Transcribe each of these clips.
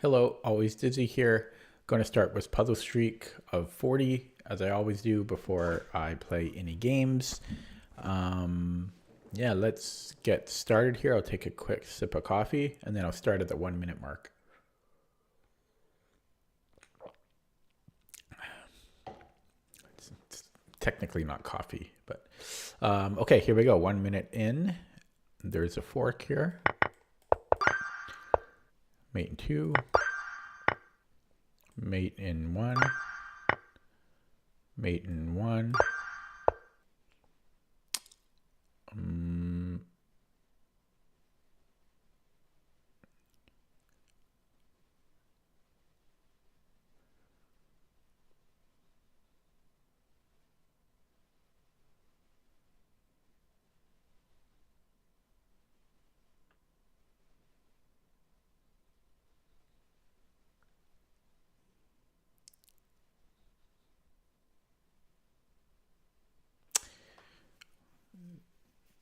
Hello, always Dizzy here. Going to start with puzzle streak of 40, as I always do before I play any games. Yeah, let's get started here. I'll take a quick sip of coffee, and then I'll start at the 1 minute mark. It's technically not coffee, but okay, here we go. 1 minute in. There's a fork here. Mate in 2. Mate in 1. Mate in 1.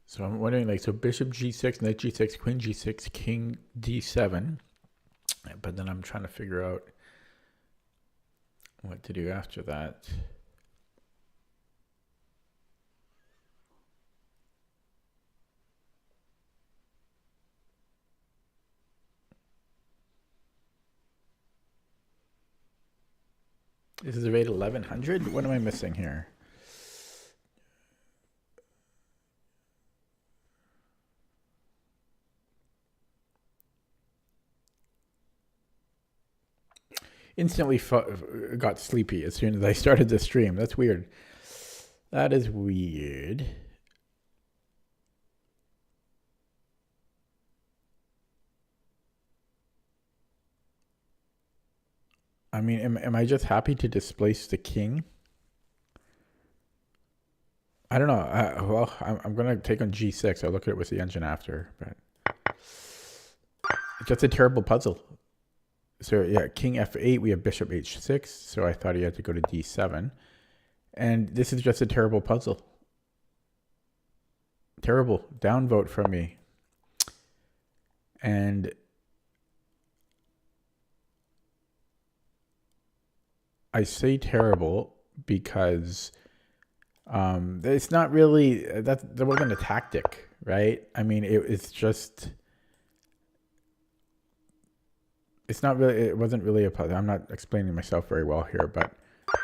So I'm wondering, like, so bishop g6, knight g6, queen g6, king d7. But then I'm trying to figure out what to do after that. This is a rate 1100. What am I missing here? Instantly got sleepy as soon as I started the stream. That's weird. That is weird. I mean, am I just happy to displace the king? I don't know. Well, I'm going to take on g6. I'll look at it with the engine after. But it's just a terrible puzzle. So yeah, king f8, we have bishop h6. So I thought he had to go to d7. And this is just a terrible puzzle. Terrible. Downvote from me. And I say terrible because it's not really, that wasn't a tactic, right? I mean, it's just, it's not really, it wasn't really a puzzle. I'm not explaining myself very well here, but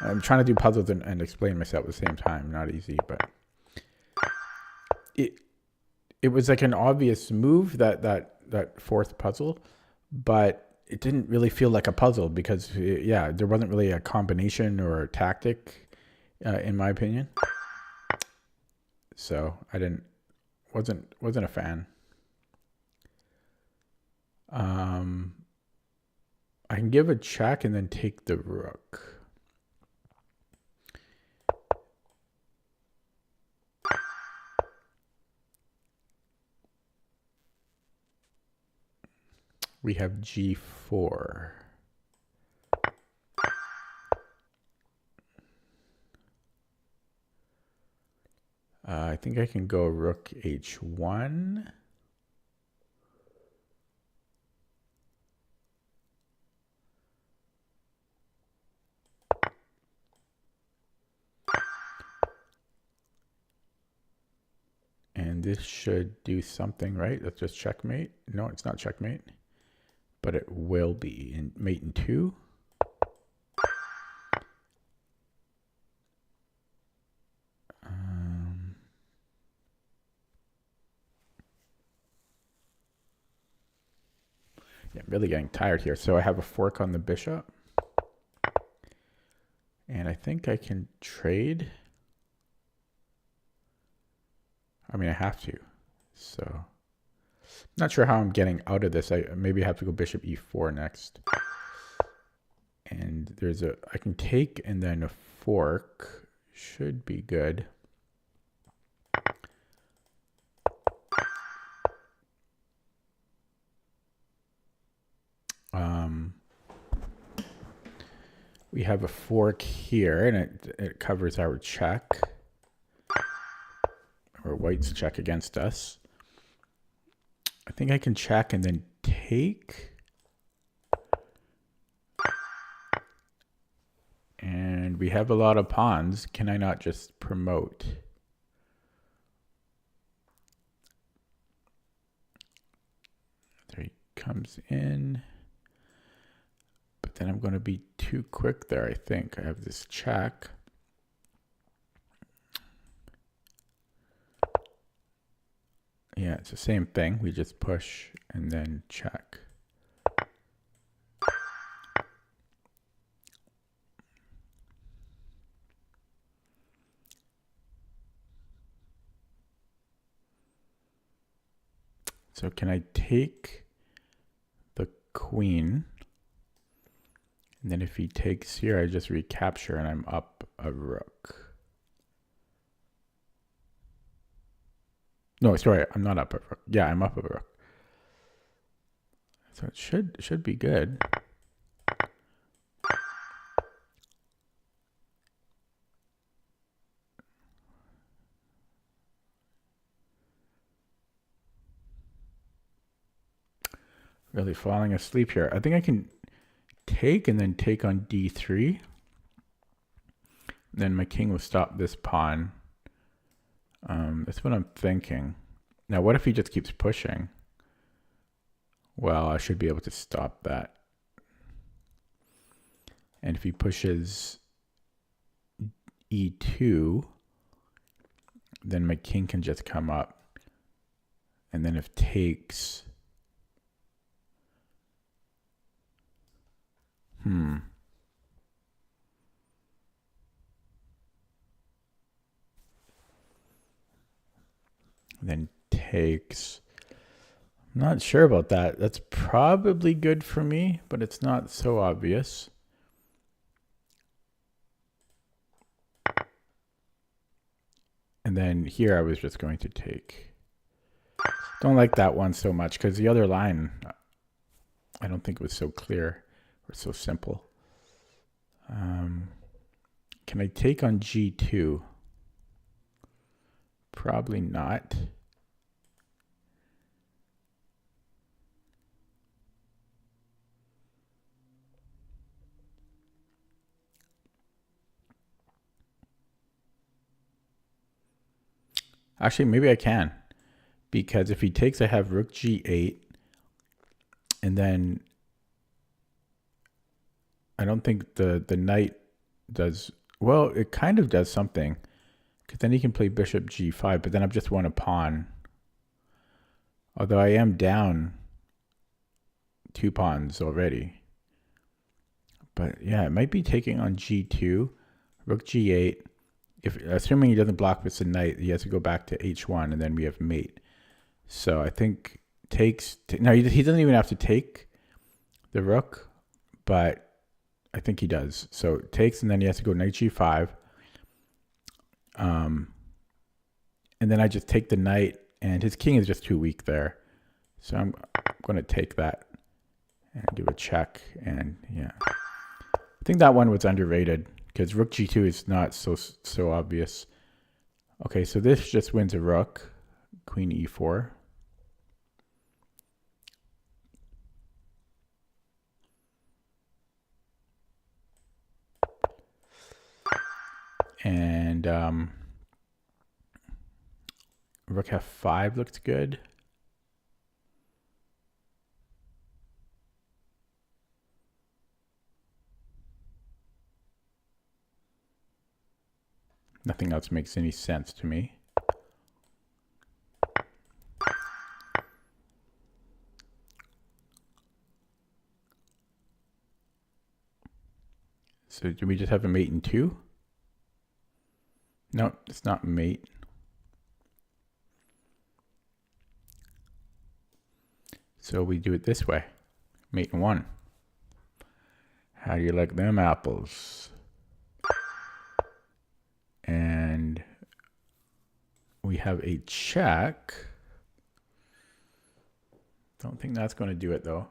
I'm trying to do puzzles and explain myself at the same time. Not easy, but it was like an obvious move, that fourth puzzle, but it didn't really feel like a puzzle because, yeah, there wasn't really a combination or a tactic, in my opinion. So I wasn't a fan. I can give a check and then take the rook. We have g4. I think I can go rook h1. And this should do something, right? That's just checkmate. No, it's not checkmate, but it will be in mate in 2. Yeah, I'm really getting tired here. So I have a fork on the bishop. And I think I can trade. I mean, I have to. So not sure how I'm getting out of this. I maybe have to go bishop e4 next. And there's I can take and then a fork should be good. We have a fork here, and it covers our check, or white's check against us. I think I can check and then take. And we have a lot of pawns. Can I not just promote? There he comes in. But then I'm going to be too quick there, I think. I have this check. Yeah, it's the same thing. We just push and then check. So can I take the queen? And then if he takes here, I just recapture and I'm up a rook. No, sorry, I'm not up a rook. Yeah, I'm up a rook. So it should be good. Really falling asleep here. I think I can take and then take on d3. Then my king will stop this pawn. That's what I'm thinking. Now, what if he just keeps pushing? Well, I should be able to stop that. And if he pushes e2, then my king can just come up. And then if takes... Then takes. I'm not sure about that. That's probably good for me, but it's not so obvious. And then here I was just going to take. Don't like that one so much because the other line, I don't think it was so clear or so simple. Can I take on g2? Probably not. Actually, maybe I can. Because if he takes, I have rook g8. And then I don't think the knight does... Well, it kind of does something. Because then he can play bishop g5, but then I've just won a pawn. Although I am down 2 pawns already. But yeah, it might be taking on g2, rook g8. Assuming he doesn't block with the knight, he has to go back to h1, and then we have mate. So I think takes... No, he doesn't even have to take the rook, but I think he does. So takes, and then he has to go knight g5. And then I just take the knight, and his king is just too weak there. So I'm going to take that and do a check, and yeah. I think that one was underrated because rook g2 is not so obvious. Okay, so this just wins a rook, queen e4. And rook f5 looks good. Nothing else makes any sense to me. So do we just have a mate in 2? No, it's not mate. So we do it this way. Mate in 1. How do you like them apples? And we have a check. Don't think that's going to do it though.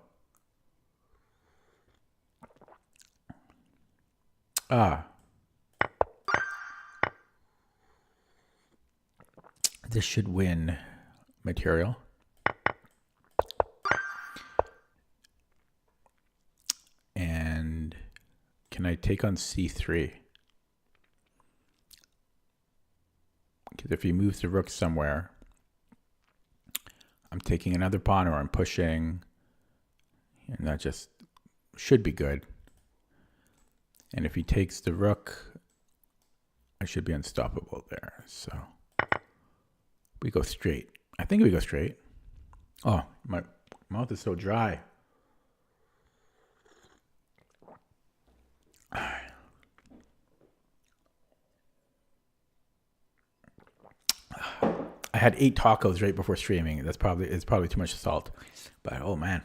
This should win material. And can I take on c3? if he moves the rook somewhere, I'm taking another pawn or I'm pushing, and that just should be good. And if he takes the rook, I should be unstoppable there. So we go straight. I think we go straight. Oh, my mouth is so dry. I had 8 tacos right before streaming. It's probably too much salt. But oh man.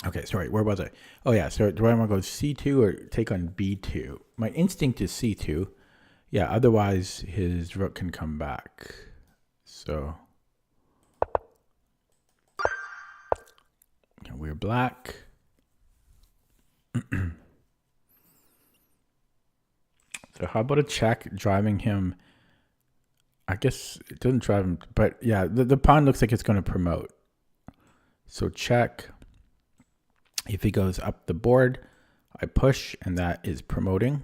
Okay, sorry, where was I? Oh yeah, so do I want to go C2 or take on B2? My instinct is C2. Yeah, otherwise his rook can come back. So we're black. So how about a check driving him? I guess it doesn't drive him, but yeah, the pawn looks like it's going to promote. So check. If he goes up the board, I push, and that is promoting.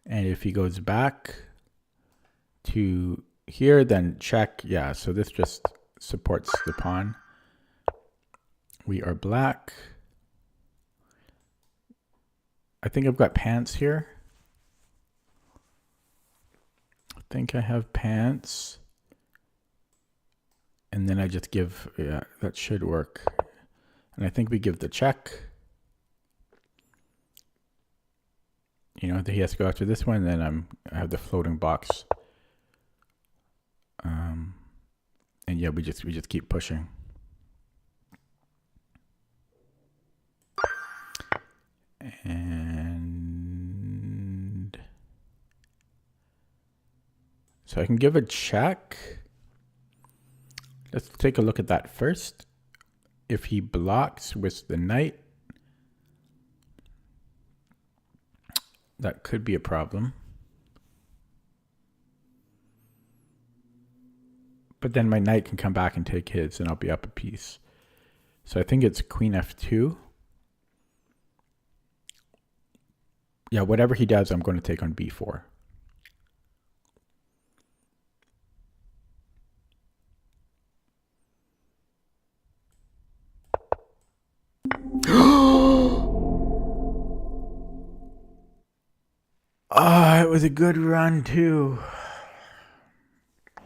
And if he goes back to here, then check. Yeah, so this just supports the pawn. We are black. I think I've got pants here. I think I have pants. And then I just give, yeah, that should work. And I think we give the check. You know, he has to go after this one, and then I have the floating box. And yeah, we just keep pushing. And so I can give a check. Let's take a look at that first. If he blocks with the knight, that could be a problem. But then my knight can come back and take his, and I'll be up a piece. So I think it's queen f2. Yeah, whatever he does, I'm going to take on b4. Ah, it was a good run too.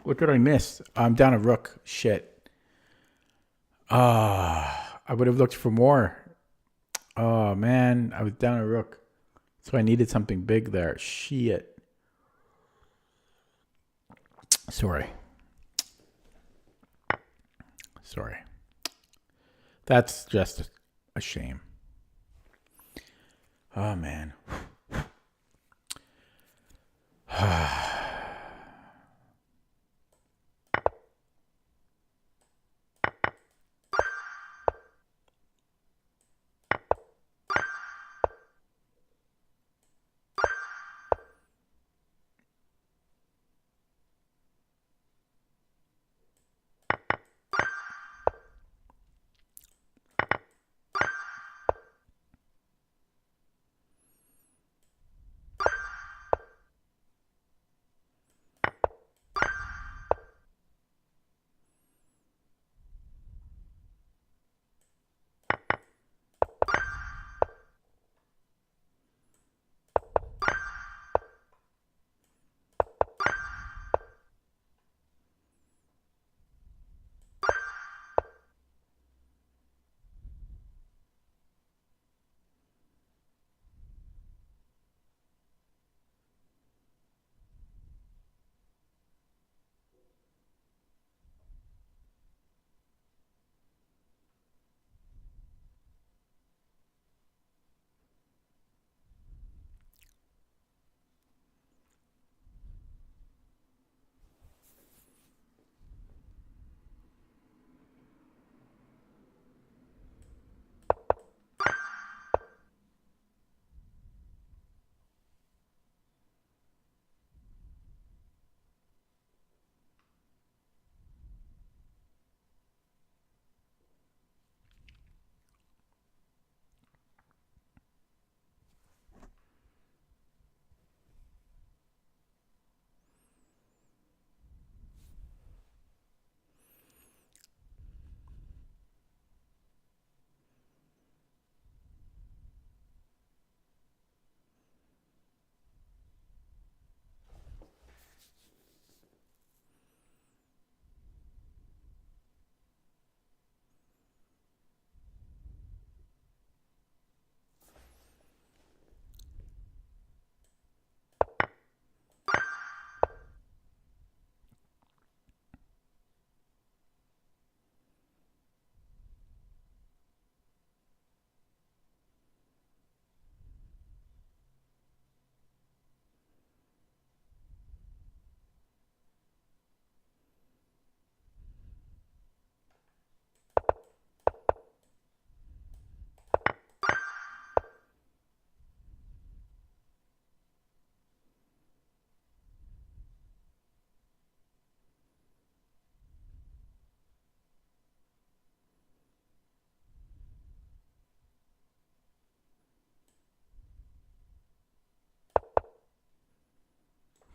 What did I miss? I'm down a rook. Shit. I would have looked for more. Oh man, I was down a rook. So I needed something big there. Shit. Sorry. That's just a shame. Oh man.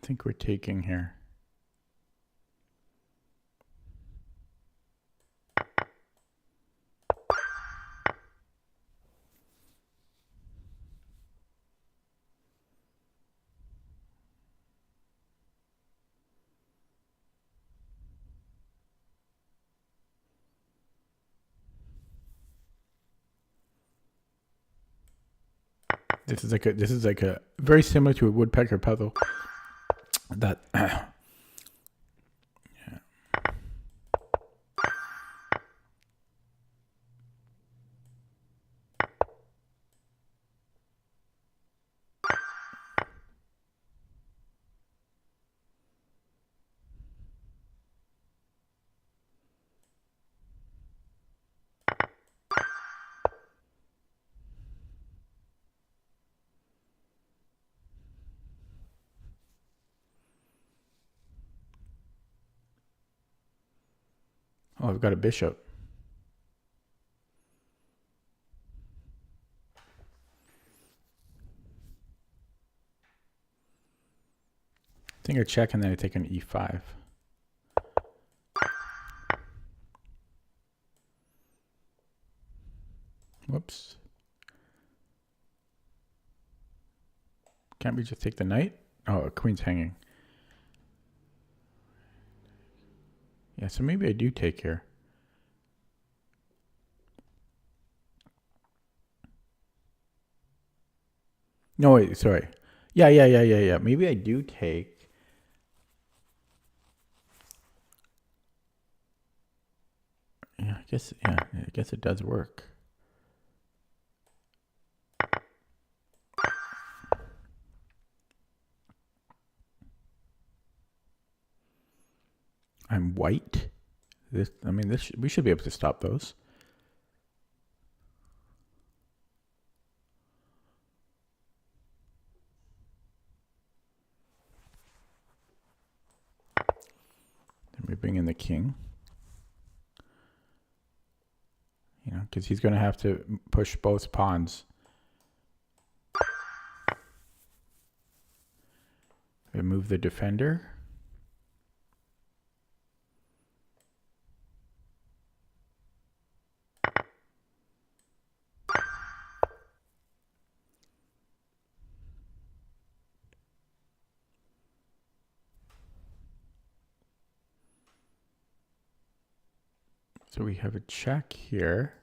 think we're taking here. This is like a very similar to a woodpecker puzzle. That yeah. Oh, I've got a bishop. I think I check and then I take an e5. Whoops. Can't we just take the knight? Oh, a queen's hanging. Yeah, so maybe I do take here. No, wait, sorry. Yeah. Maybe I do take. Yeah, I guess it does work. I'm white. We should be able to stop those. Then we bring in the king. You know, because he's going to have to push both pawns. Remove the defender. So we have a check here,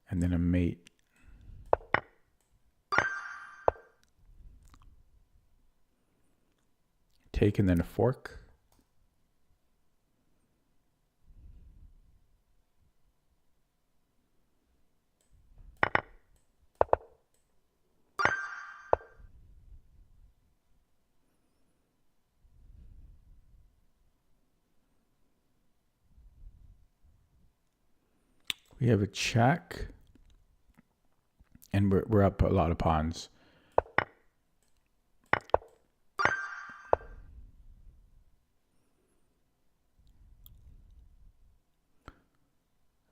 and then a mate. Take and then a fork. We have a check, and we're up a lot of pawns.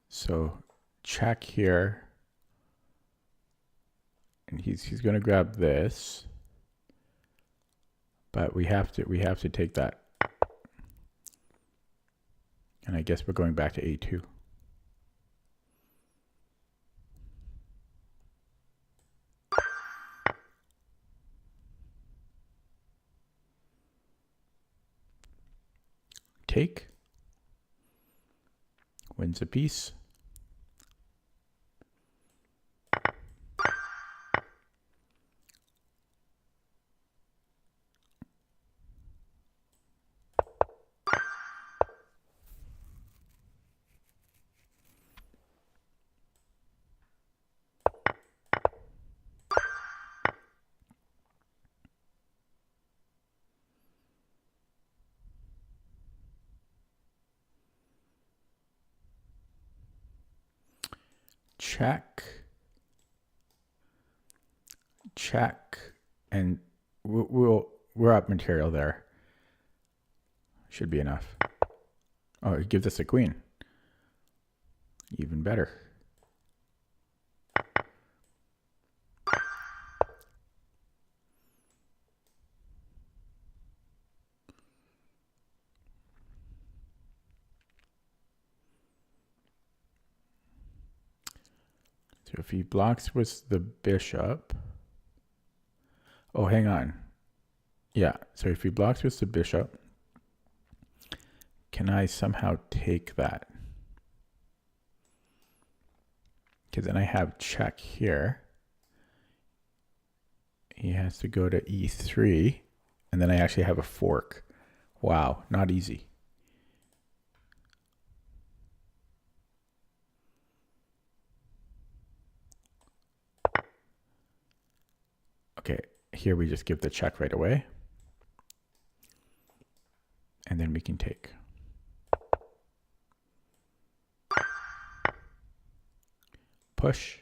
So check here, and he's going to grab this, but we have to take that, and I guess we're going back to A2. Take, wins a piece. Check, and we're up material there. Should be enough. Oh, it gives us a queen. Even better. So if he blocks with the bishop. Oh, hang on. Yeah, so if he blocks with the bishop, can I somehow take that? Because then I have check here. He has to go to e3, and then I actually have a fork. Wow, not easy. Okay, here we just give the check right away. And then we can take. Push.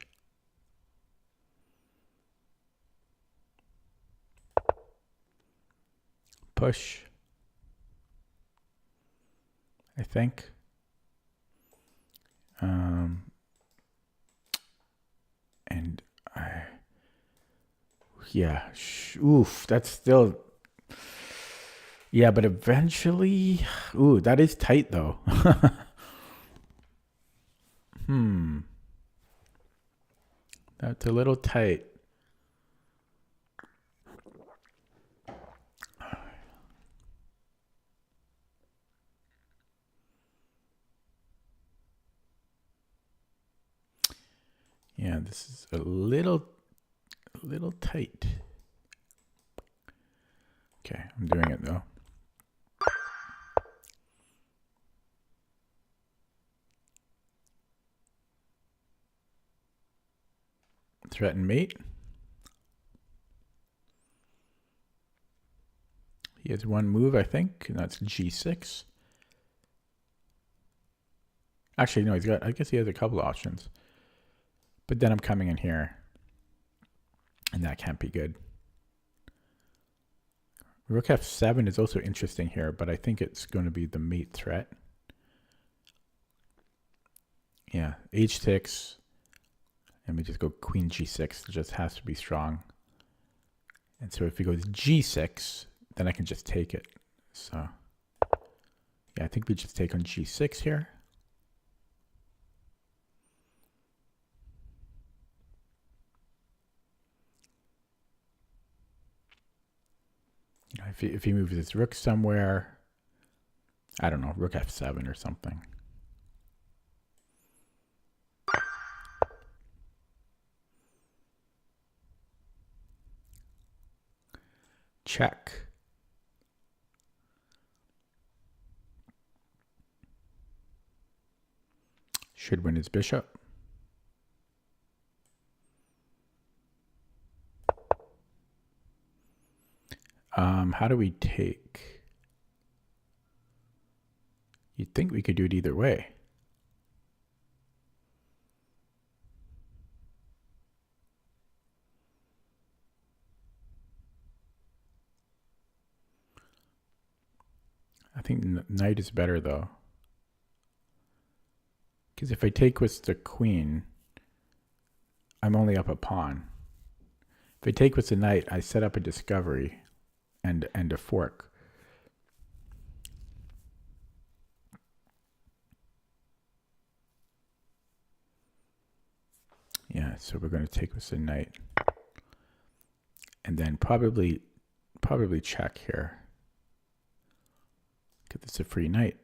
Push. I think. And yeah, oof, that's still, yeah, but eventually, ooh, that is tight though. That's a little tight. Yeah, this is a little tight. Okay, I'm doing it though. Threaten mate. He has one move, I think, and that's g6. Actually, no, I guess he has a couple of options. But then I'm coming in here, and that can't be good. Rook f7 is also interesting here, but I think it's going to be the mate threat. Yeah, h6, and we just go queen g6. It just has to be strong. And so if he goes g6, then I can just take it. So yeah, I think we just take on g6 here. You know, if he moves his rook somewhere, I don't know, rook f7 or something. Check. Should win his bishop. How do we take? You'd think we could do it either way. I think knight is better though. Because if I take with the queen, I'm only up a pawn. If I take with the knight, I set up a discovery and a fork. Yeah, so we're going to take with the knight. And then probably check here. Because it's a free knight.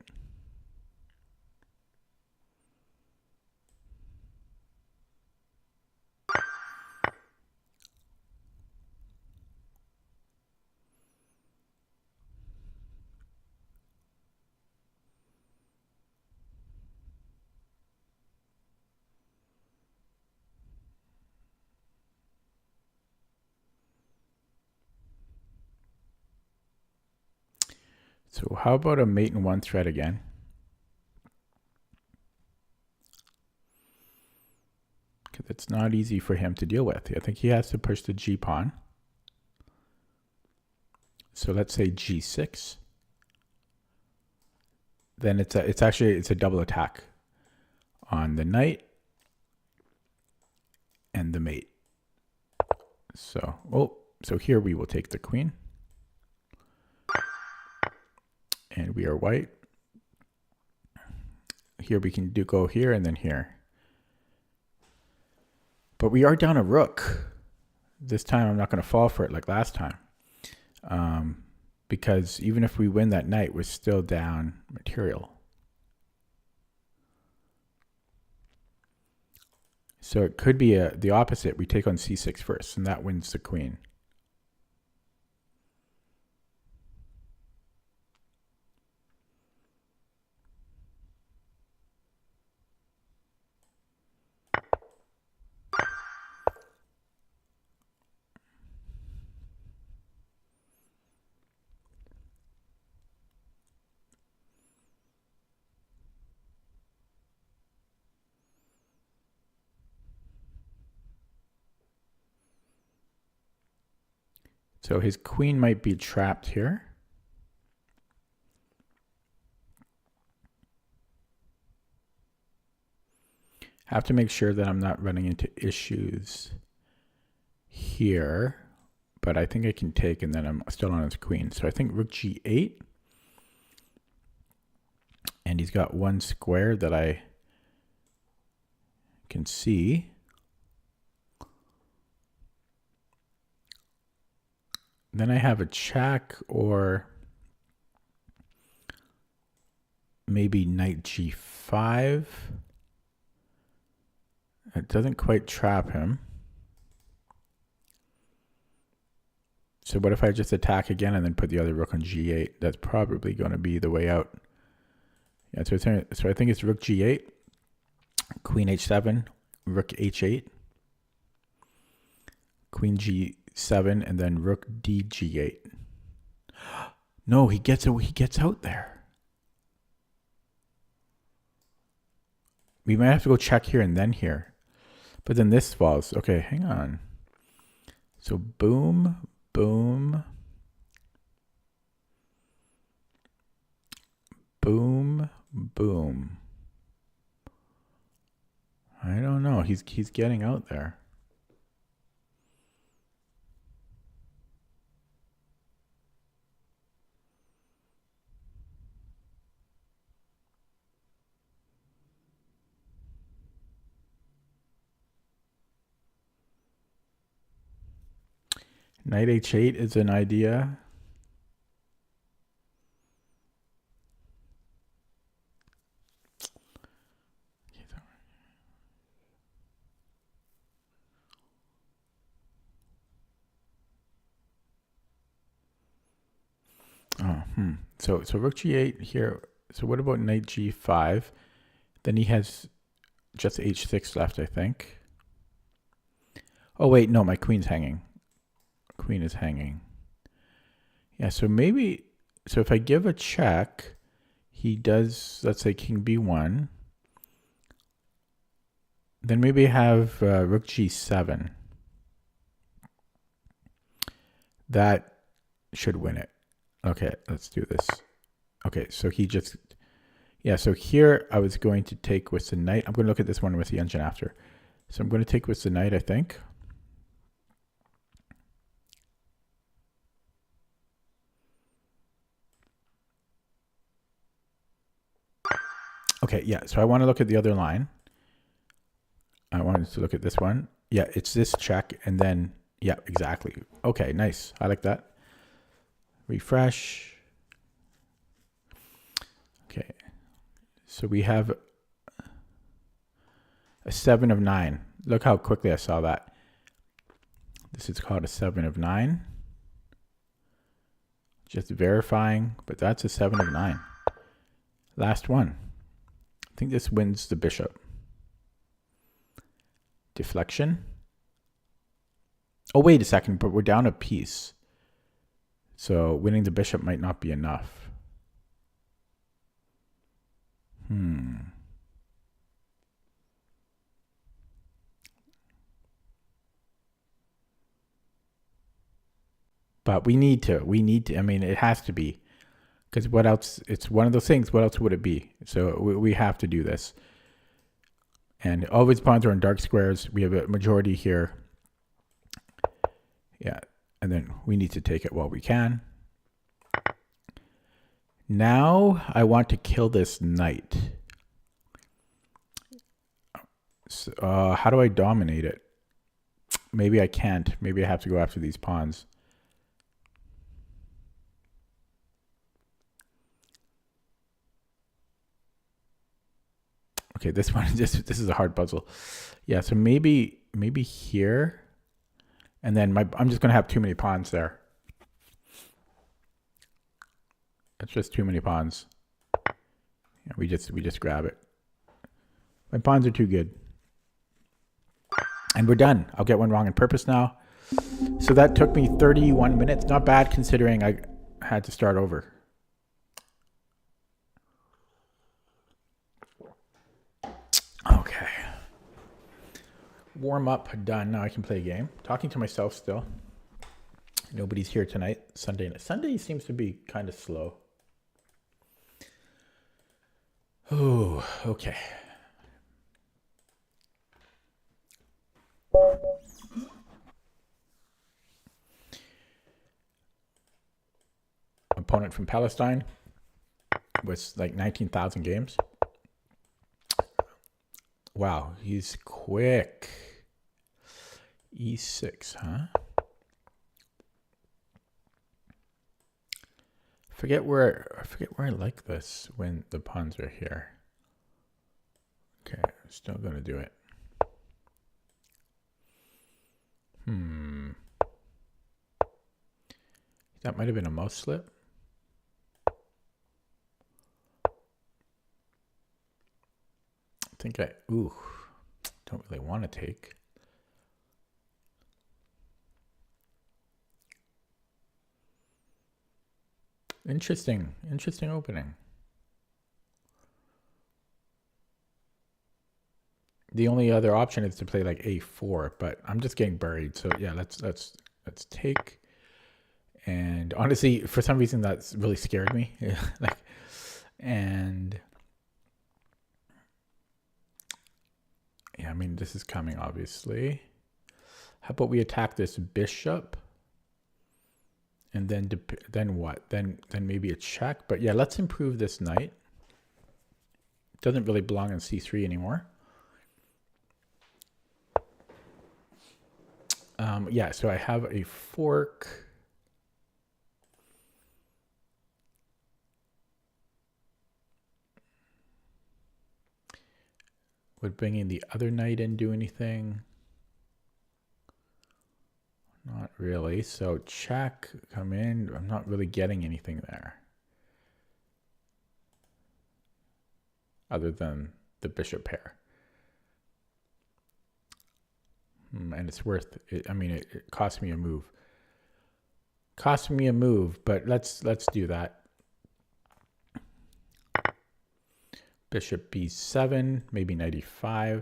So how about a mate in one thread again? Because it's not easy for him to deal with. I think he has to push the g pawn. So let's say g6. Then it's a double attack on the knight and the mate. So so here we will take the queen. And we are white. Here we can go here and then here. But we are down a rook. This time I'm not going to fall for it like last time. Because even if we win that knight, we're still down material. So it could be the opposite. We take on c6 first, and that wins the queen. So his queen might be trapped here. Have to make sure that I'm not running into issues here, but I think I can take, and then I'm still on his queen. So I think rook g8, and he's got one square that I can see. Then I have a check, or maybe knight g5. It doesn't quite trap him. So what if I just attack again and then put the other rook on g8? That's probably going to be the way out. Yeah, so I think it's rook g8, queen h7, rook h8, queen g7, and then rook d g8. No, he gets out there. We might have to go check here and then here. But then this falls. Okay, hang on. So boom, boom, boom, boom. I don't know. He's getting out there. Knight h8 is an idea. So rook g8 here. So what about knight g5? Then he has just h6 left, I think. Oh wait, no, my queen's hanging. Queen is hanging. Yeah, so maybe, so if I give a check, he does, let's say king b1. Then maybe have rook g7. That should win it. Okay, let's do this. Okay, so he just, yeah, so here I was going to take with the knight. I'm going to look at this one with the engine after. So I'm going to take with the knight, I think. Okay, yeah, so I want to look at the other line. I wanted to look at this one. Yeah, it's this check, and then, yeah, exactly. Okay, nice. I like that. Refresh. Okay, so we have a 7 of 9. Look how quickly I saw that. This is called a 7 of 9. Just verifying, but that's a 7 of 9. Last one. I think this wins the bishop. Deflection. Oh, wait a second, but we're down a piece. So winning the bishop might not be enough. But we need to, I mean, it has to be. Because what else? It's one of those things. What else would it be? So we have to do this. And all of its pawns are in dark squares. We have a majority here. Yeah. And then we need to take it while we can. Now I want to kill this knight. So, how do I dominate it? maybe I can't. Maybe I have to go after these pawns. Okay, this one this is a hard puzzle. Yeah, so maybe here, and then I'm just gonna have too many pawns there. That's just too many pawns. Yeah, we just grab it. My pawns are too good. And we're done. I'll get one wrong on purpose now. So that took me 31 minutes. Not bad considering I had to start over. Okay. Warm up done. Now I can play a game. Talking to myself still. Nobody's here tonight. Sunday seems to be kind of slow. Oh, okay. Opponent from Palestine with like 19,000 games. Wow, he's quick. E6, huh? I forget where I like this when the pawns are here. Okay, still gonna do it. That might have been a mouse slip. I think don't really want to take. Interesting opening. The only other option is to play like A4, but I'm just getting buried. So yeah, let's take. And honestly, for some reason, that's really scared me. And yeah, I mean, this is coming, obviously. How about we attack this bishop? And then what? Then maybe a check. But yeah, let's improve this knight. Doesn't really belong in C3 anymore. Yeah, so I have a fork. Would bringing the other knight in do anything? Not really. So check, come in. I'm not really getting anything there. Other than the bishop pair. And it's worth it. I mean, it cost me a move. Cost me a move, but let's do that. Bishop B7, maybe knight E5.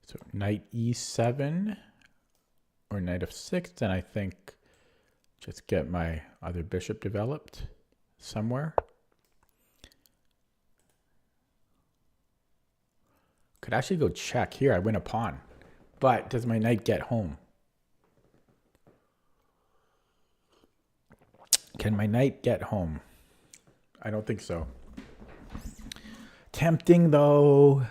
So knight E7 or knight F6, then I think just get my other bishop developed somewhere. Could actually go check here. I win a pawn. But does my knight get home? Can my knight get home? I don't think so. Tempting though.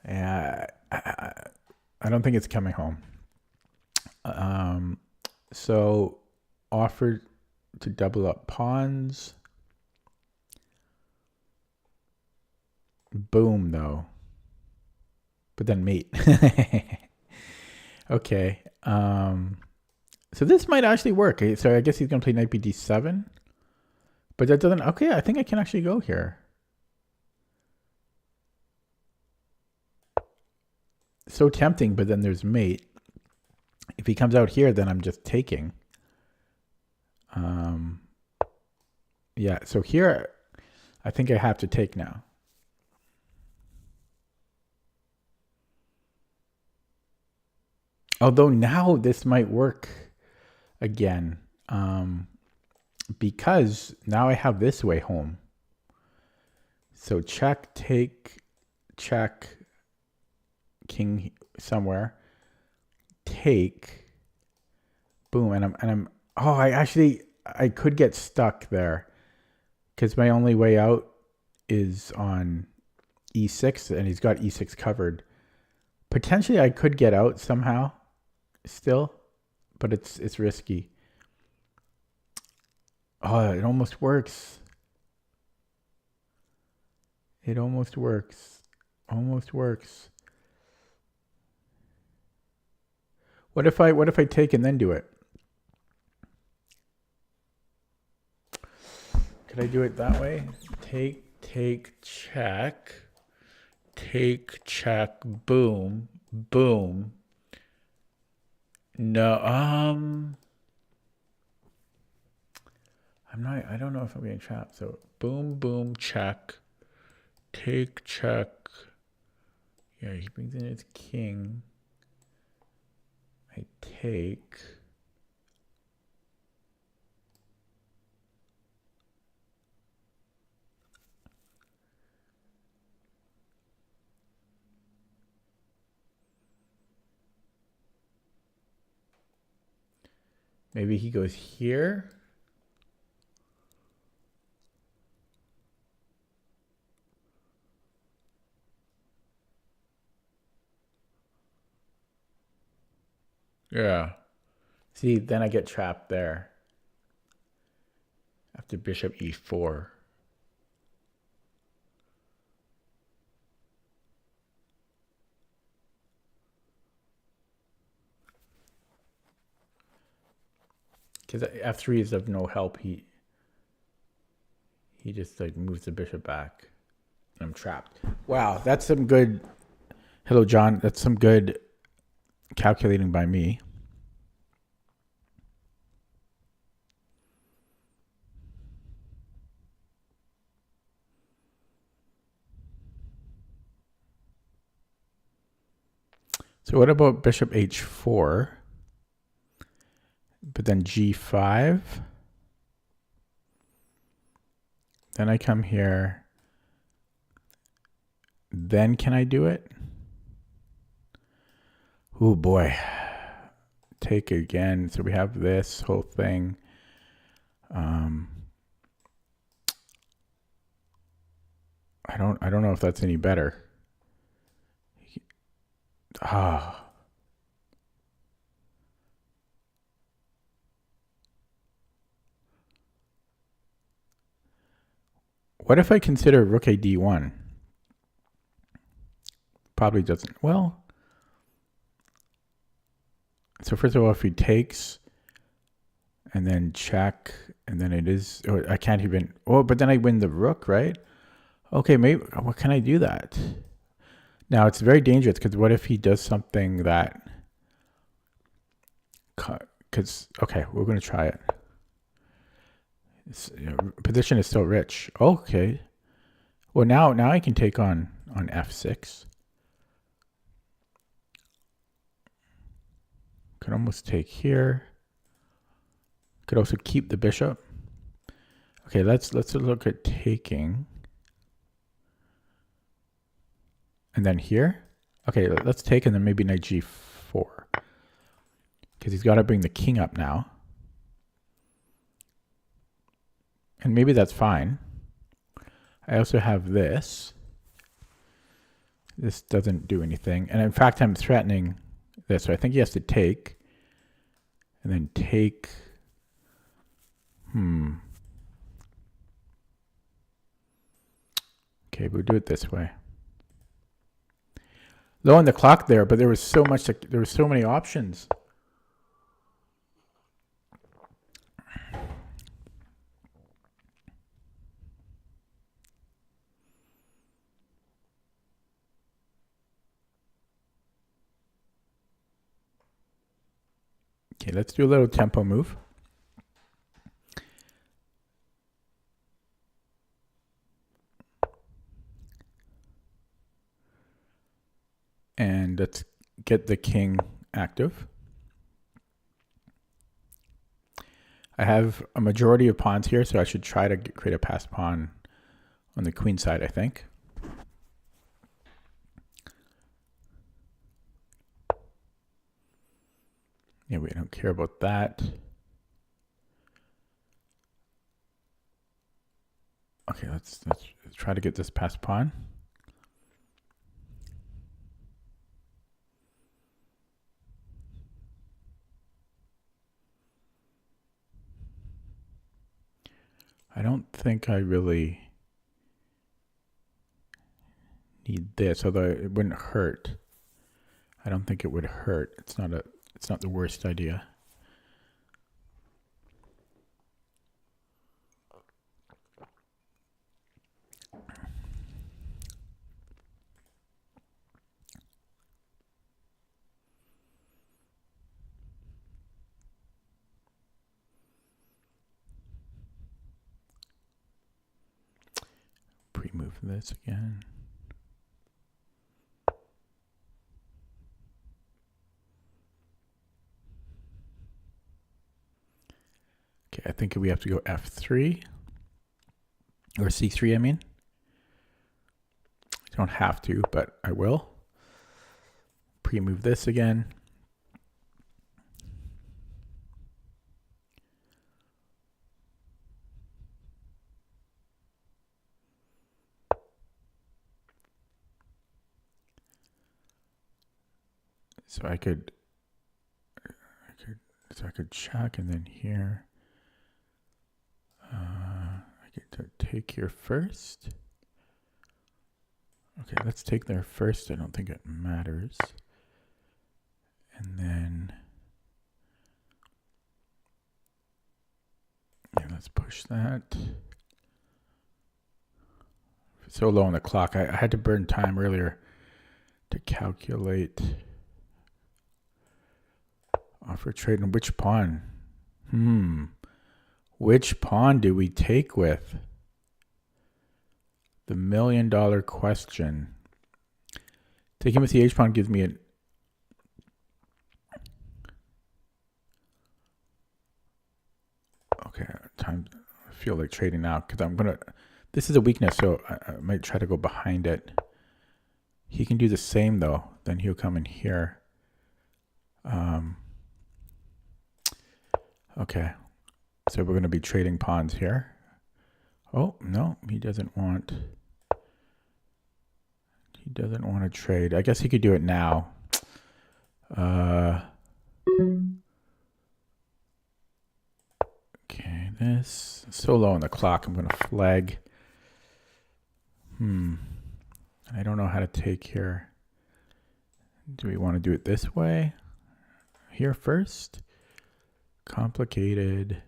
Yeah, I don't think it's coming home. So offered to double up pawns. Boom, though. But then mate. Okay. So this might actually work. So I guess he's going to play knight bd7. But that doesn't... Okay, I think I can actually go here. So tempting, but then there's mate. If he comes out here, then I'm just taking. Yeah, so here, I think I have to take now. Although now this might work again. because now I have this way home. So check, take, check, king somewhere, take, boom, and I'm. Oh, I could get stuck there because my only way out is on e6, and he's got e6 covered. Potentially, I could get out somehow, still, but it's risky. Oh, it almost works. It almost works. Almost works. What if I take and then do it? Could I do it that way? Take, check. Take, check, boom, boom. No, I don't know if I'm getting trapped. So boom, boom, check. Take, check. Yeah, he brings in his king. I take. Maybe he goes here. Yeah. See, then I get trapped there. After bishop e4. Because f3 is of no help. He just like moves the bishop back. I'm trapped. Wow, that's some good. Hello, John. That's some good calculating by me. So what about bishop h4? But then g5. Then I come here. Then can I do it? Oh boy. Take again. So we have this whole thing. I don't know if that's any better. What if I consider rook a d1? Probably doesn't. Well, so first of all, if he takes and then check, and then it is, oh, I can't even, oh, but then I win the rook, right? Okay, maybe, what can I do that? Now, it's very dangerous because what if he does something that, because, okay, we're going to try it. Position is still rich. Okay. Well, now I can take on f6. Could almost take here. Could also keep the bishop. Okay, let's look at taking. And then here. Okay, let's take and then maybe knight g4. Because he's got to bring the king up now. And maybe that's fine. I also have this. This doesn't do anything. And in fact, I'm threatening this. So I think he has to take. And then take. Okay, we'll do it this way. Low on the clock there, but there was so much. There were so many options. Okay, let's do a little tempo move. And let's get the king active. I have a majority of pawns here, so I should try to create a passed pawn on the queen side, I think. Yeah, we don't care about that. Okay, let's try to get this passed pawn. I don't think I really need this, although it wouldn't hurt. I don't think it would hurt. It's not the worst idea. Pre-move this again. Okay, I think we have to go F3 or C3, I mean. I don't have to, but I will. Pre-move this again. So I could check, and then here I get to take here first. Okay, let's take there first. I don't think it matters. And then let's push that. So low on the clock. I had to burn time earlier to calculate offer trade on which pawn. Which pawn do we take with? The $1 million question. Taking with the H pawn gives me an time. I feel like trading now because I'm gonna. This is a weakness, so I might try to go behind it. He can do the same though. Then he'll come in here. Okay, so we're gonna be trading pawns here. Oh no, he doesn't want. He doesn't want to trade. I guess he could do it now. Okay, this so low on the clock. I'm gonna flag. I don't know how to take here. Do we want to do it this way? Here first? Complicated.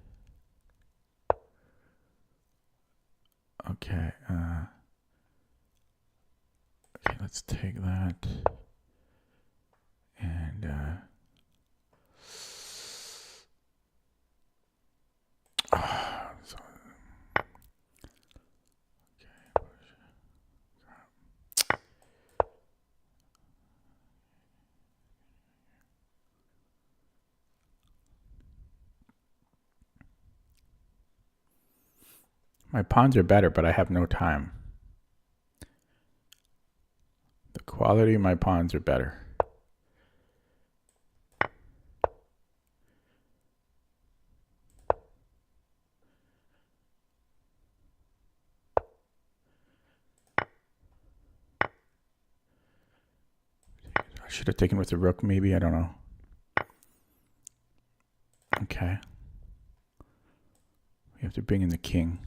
Okay. Okay, let's take that. And my pawns are better, but I have no time. The quality of my pawns are better. I should have taken with the rook, maybe. I don't know. Okay. We have to bring in the king.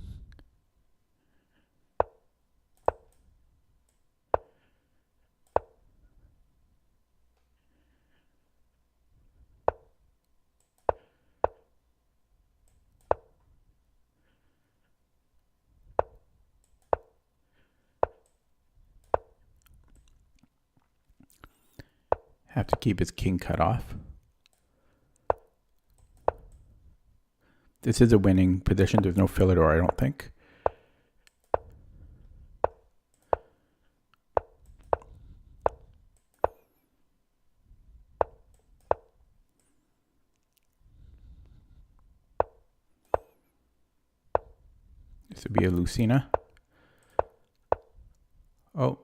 Have to keep his king cut off. This is a winning position. There's no Philidor, I don't think. This would be a Lucina. Oh.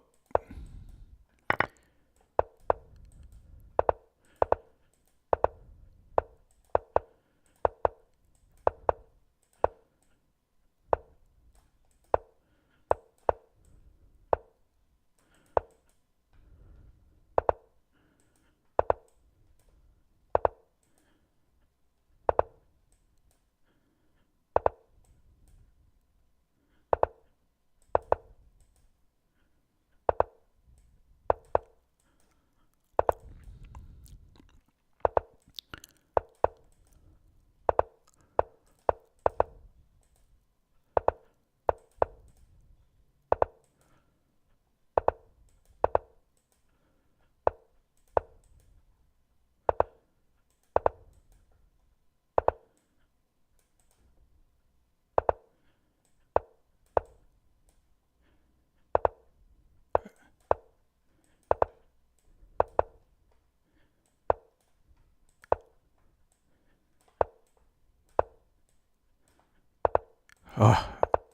Oh,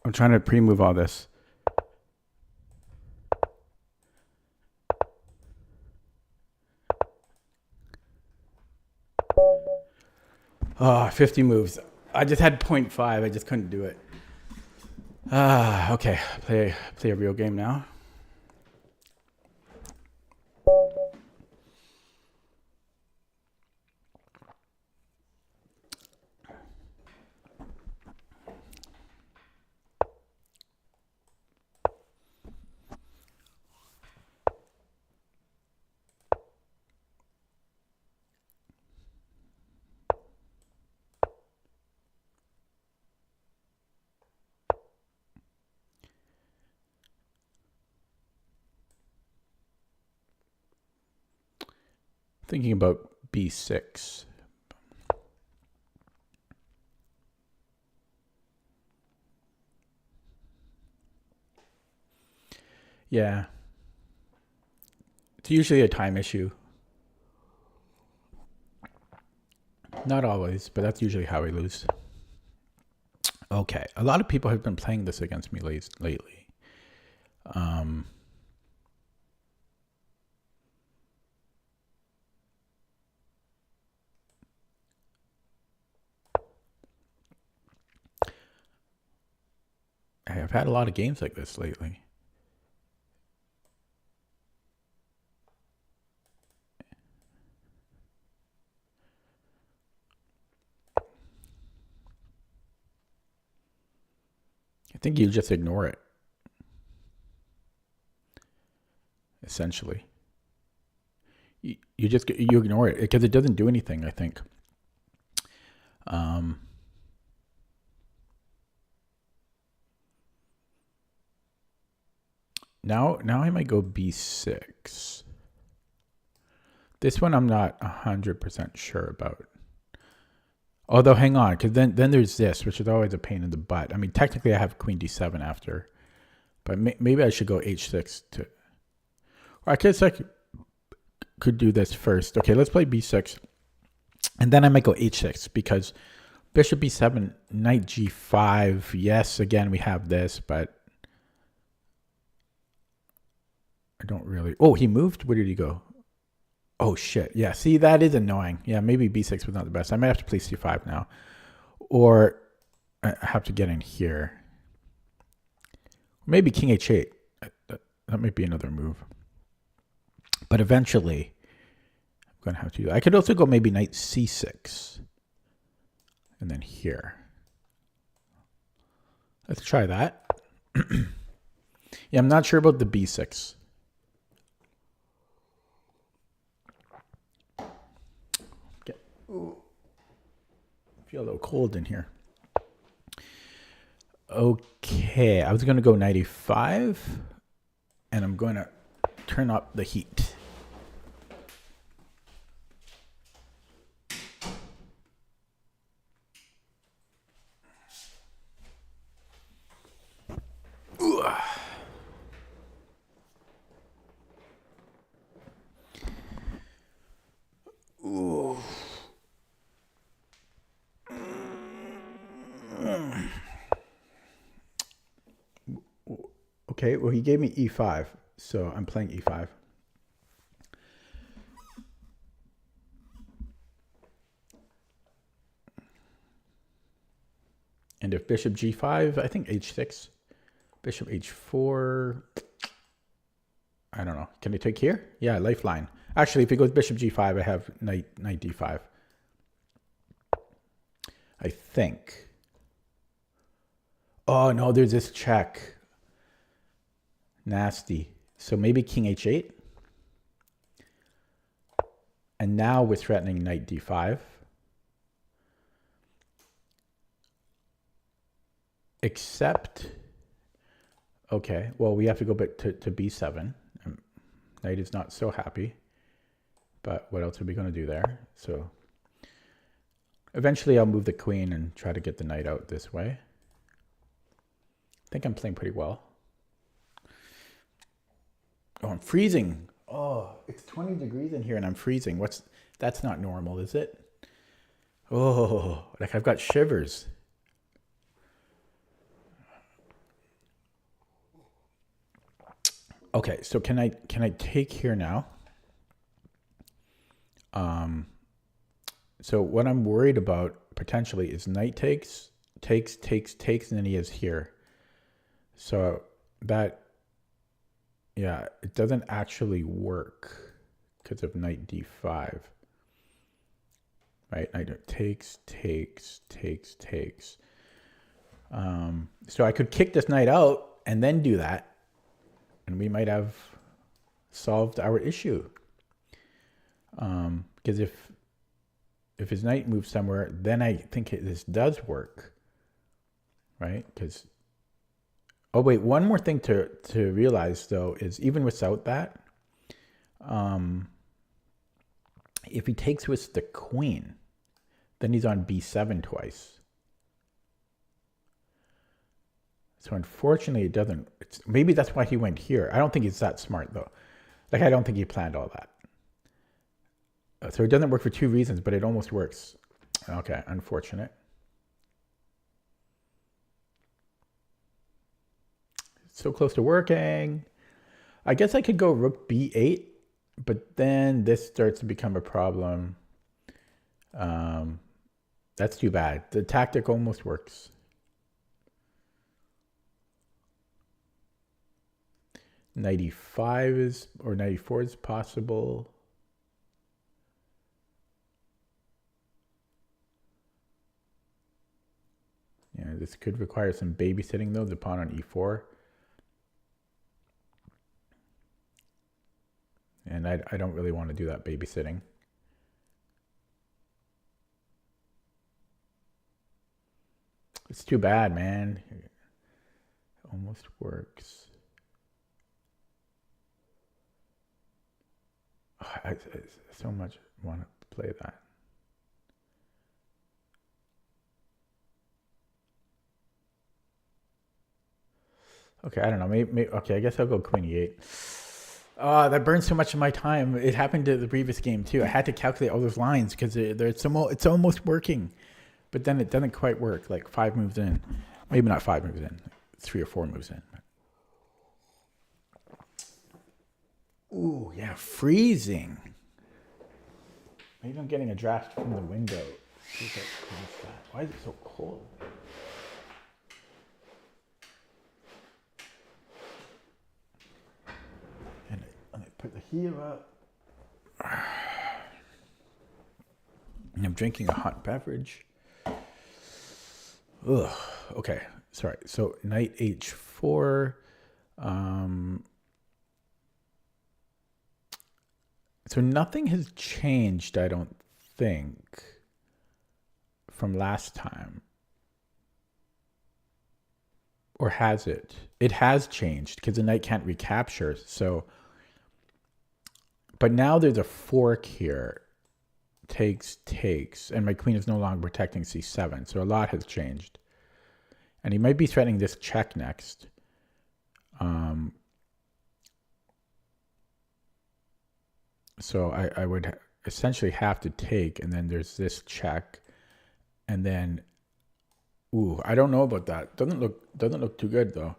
I'm trying to pre-move all this. Oh, 50 moves. I just had 0.5. I just couldn't do it. Okay. Play a real game now. Thinking about B6. Yeah. It's usually a time issue. Not always, but that's usually how we lose. Okay. A lot of people have been playing this against me lately. I've had a lot of games like this lately. I think you just ignore it. Essentially. You ignore it because it doesn't do anything, I think. Now I might go B6. This one I'm not 100% sure about. Although, hang on, because then there's this, which is always a pain in the butt. I mean, technically I have Queen D7 after, but maybe I should go H6 to. Or I guess I could do this first. Okay, let's play B6, and then I might go H6 because Bishop B7, Knight G5. Yes, again we have this, but I don't really. Oh, he moved. Where did he go? Oh shit. Yeah, see, that is annoying. Yeah, maybe B6 was not the best. I might have to play C5 now. Or I have to get in here. Maybe King H8. That might be another move. But eventually, I'm going to have to do that. I could also go maybe Knight C6. And then here. Let's try that. Yeah, I'm not sure about the B6. Ooh. I feel a little cold in here. Okay, I was going to go 95, and I'm going to turn up the heat. Ooh. Okay, well, he gave me e5, so I'm playing e5. And if bishop g5, I think h6. Bishop h4. I don't know. Can I take here? Yeah, lifeline. Actually, if he goes bishop g5, I have knight d5. I think. Oh, no, there's this check. Nasty. So maybe king h8. And now we're threatening knight d5. Except, okay, well, we have to go back to b7. Knight is not so happy. But what else are we going to do there? So eventually I'll move the queen and try to get the knight out this way. I think I'm playing pretty well. Oh, I'm freezing. Oh, it's 20 degrees in here and I'm freezing. That's not normal, is it? Oh, like I've got shivers. Okay, so can I take here now? So what I'm worried about potentially is knight takes, and then he is here. So that, yeah, it doesn't actually work because of knight d5. Right, knight takes. So I could kick this knight out and then do that, and we might have solved our issue. Because if his knight moves somewhere, then I think this does work, right? Because, oh wait, one more thing to realize though is even without that, if he takes with the queen, then he's on b7 twice. So unfortunately, it doesn't. Maybe that's why he went here. I don't think he's that smart though. Like I don't think he planned all that. So it doesn't work for two reasons, but it almost works. Okay, unfortunate. So close to working. I guess I could go rook b8, but then this starts to become a problem. That's too bad. The tactic almost works. Knight e5 is, or knight e4 is possible. Yeah, this could require some babysitting though, the pawn on e4. And I don't really want to do that babysitting. It's too bad, man. It almost works. Oh, I so much want to play that. Okay, I don't know. Maybe okay, I guess I'll go queen e8. That burns so much of my time. It happened to the previous game too. I had to calculate all those lines because it's almost working, but then it doesn't quite work. Like 5 moves in, maybe not 5 moves in, 3 or 4 moves in. Ooh, yeah, freezing. Maybe I'm getting a draft from the window. Why is it so cold? And I put the heater up. And I'm drinking a hot beverage. Ugh. Okay. Sorry. So knight h4. So nothing has changed, I don't think, from last time. Or has it? It has changed because the knight can't recapture. So, but now there's a fork here. Takes, and my queen is no longer protecting c7. So a lot has changed. And he might be threatening this check next. So I would essentially have to take, and then there's this check, and then, ooh, I don't know about that. Doesn't look too good though.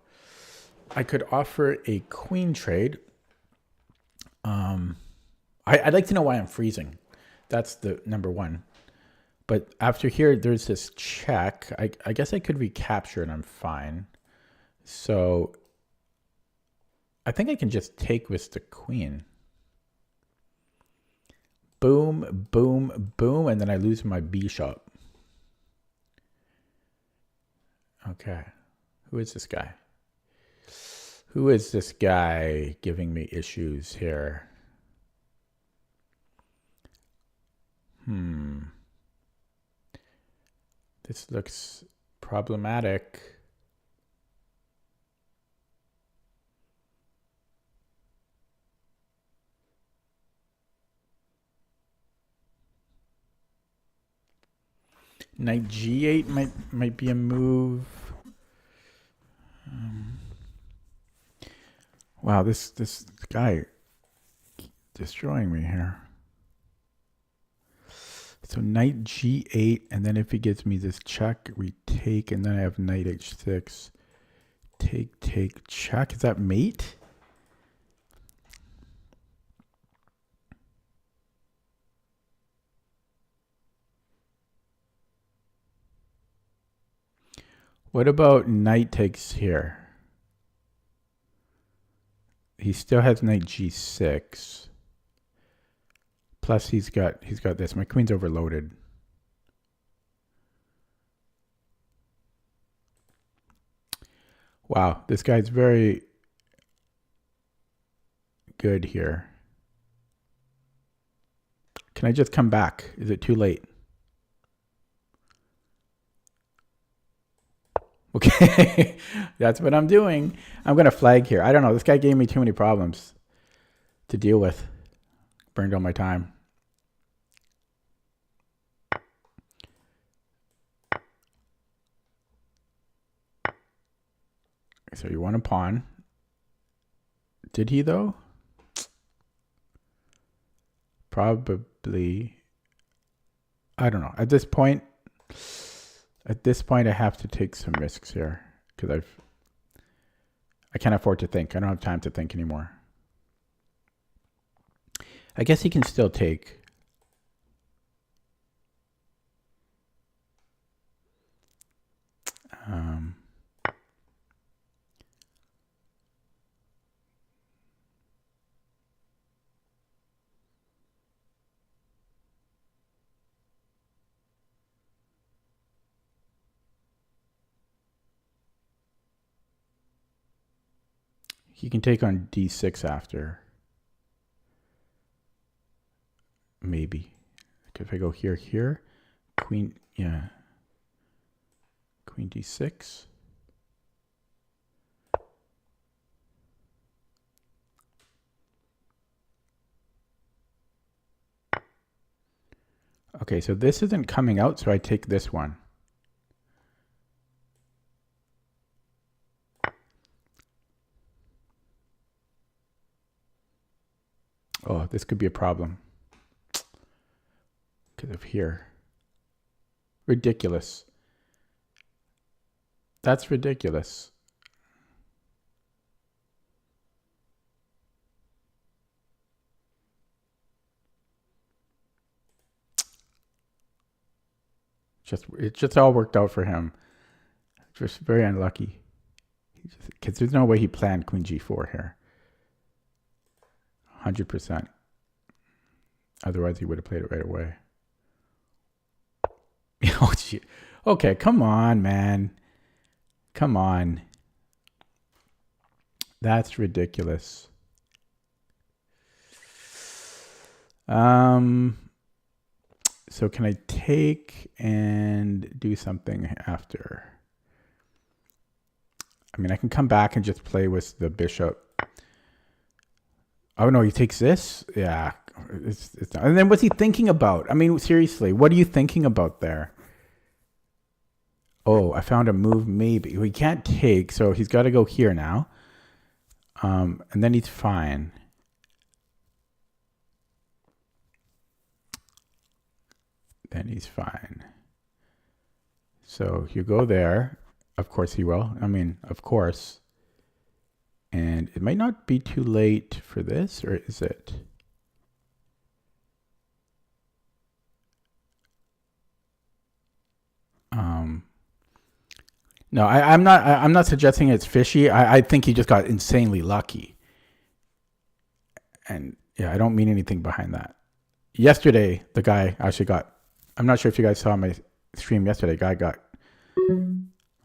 I could offer a queen trade. I'd like to know why I'm freezing. That's the number one. But after here, there's this check. I guess I could recapture and I'm fine. So I think I can just take with the queen. Boom, boom, boom, and then I lose my bishop. Okay. Who is this guy? Who is this guy giving me issues here? This looks problematic. Knight g8 might be a move. Wow, this guy destroying me here. So knight g8, and then if he gives me this check, we take, and then I have knight h6. Take, check. Is that mate? What about knight takes here? He still has knight g6. Plus he's got this. My queen's overloaded. Wow, this guy's very good here. Can I just come back? Is it too late? Okay, that's what I'm doing. I'm going to flag here. I don't know. This guy gave me too many problems to deal with. Burned all my time. So you want a pawn. Did he, though? Probably. I don't know. At this point, I have to take some risks here because I can't afford to think. I don't have time to think anymore. I guess he can still take. He can take on d6 after. Maybe. If I go here, queen, yeah. Queen d6. Okay, so this isn't coming out, so I take this one. Oh, this could be a problem. Because of here. Ridiculous. That's ridiculous. It just all worked out for him. Just very unlucky. Because there's no way he planned queen g4 here. 100%. Otherwise, he would have played it right away. Oh, gee. Okay, come on, man. Come on. That's ridiculous. So can I take and do something after? I mean, I can come back and just play with the bishop. Oh, no, he takes this? Yeah. It's not. And then what's he thinking about? I mean, seriously, what are you thinking about there? Oh, I found a move maybe. He can't take, so he's got to go here now. And then he's fine. Then he's fine. So you go there. Of course he will. I mean, of course. And it might not be too late for this, or is it? No, I'm not suggesting it's fishy. I think he just got insanely lucky. And yeah, I don't mean anything behind that. Yesterday, the guy actually got, I'm not sure if you guys saw my stream yesterday. Guy got,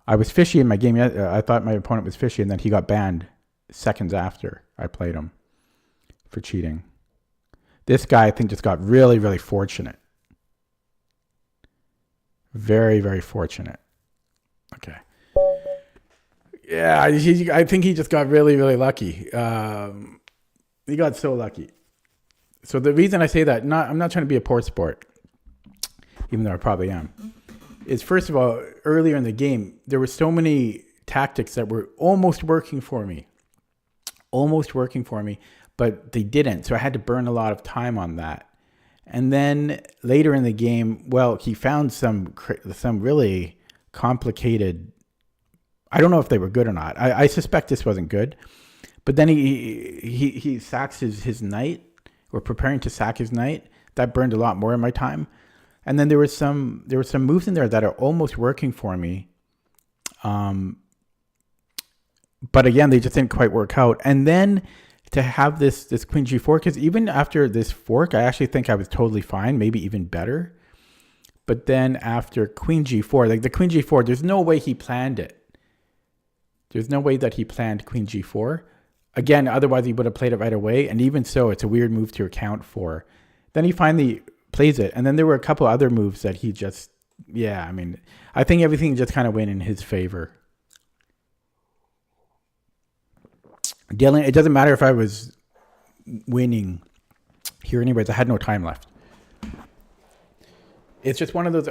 I was fishy in my game. I thought my opponent was fishy, and then he got banned seconds after I played him for cheating. This guy, I think, just got really, really fortunate. Very, very fortunate. Okay. Yeah, I think he just got really, really lucky. He got so lucky. So the reason I say that, I'm not trying to be a poor sport, even though I probably am, is first of all, earlier in the game, there were so many tactics that were almost working for me, but they didn't. So I had to burn a lot of time on that. And then later in the game, well, he found some really complicated, I don't know if they were good or not. I suspect this wasn't good. But then he sacks his knight, or preparing to sack his knight. That burned a lot more of my time. And then there were some moves in there that are almost working for me. But again, they just didn't quite work out. And then to have this queen g4, because even after this fork, I actually think I was totally fine, maybe even better. But then after queen g4, like the queen g4, there's no way he planned it. There's no way that he planned queen g4. Again, otherwise he would have played it right away. And even so, it's a weird move to account for. Then he finally plays it. And then there were a couple other moves that he just, yeah, I mean, I think everything just kind of went in his favor. Dealing, it doesn't matter if I was winning here anyways. I had no time left. It's just one of those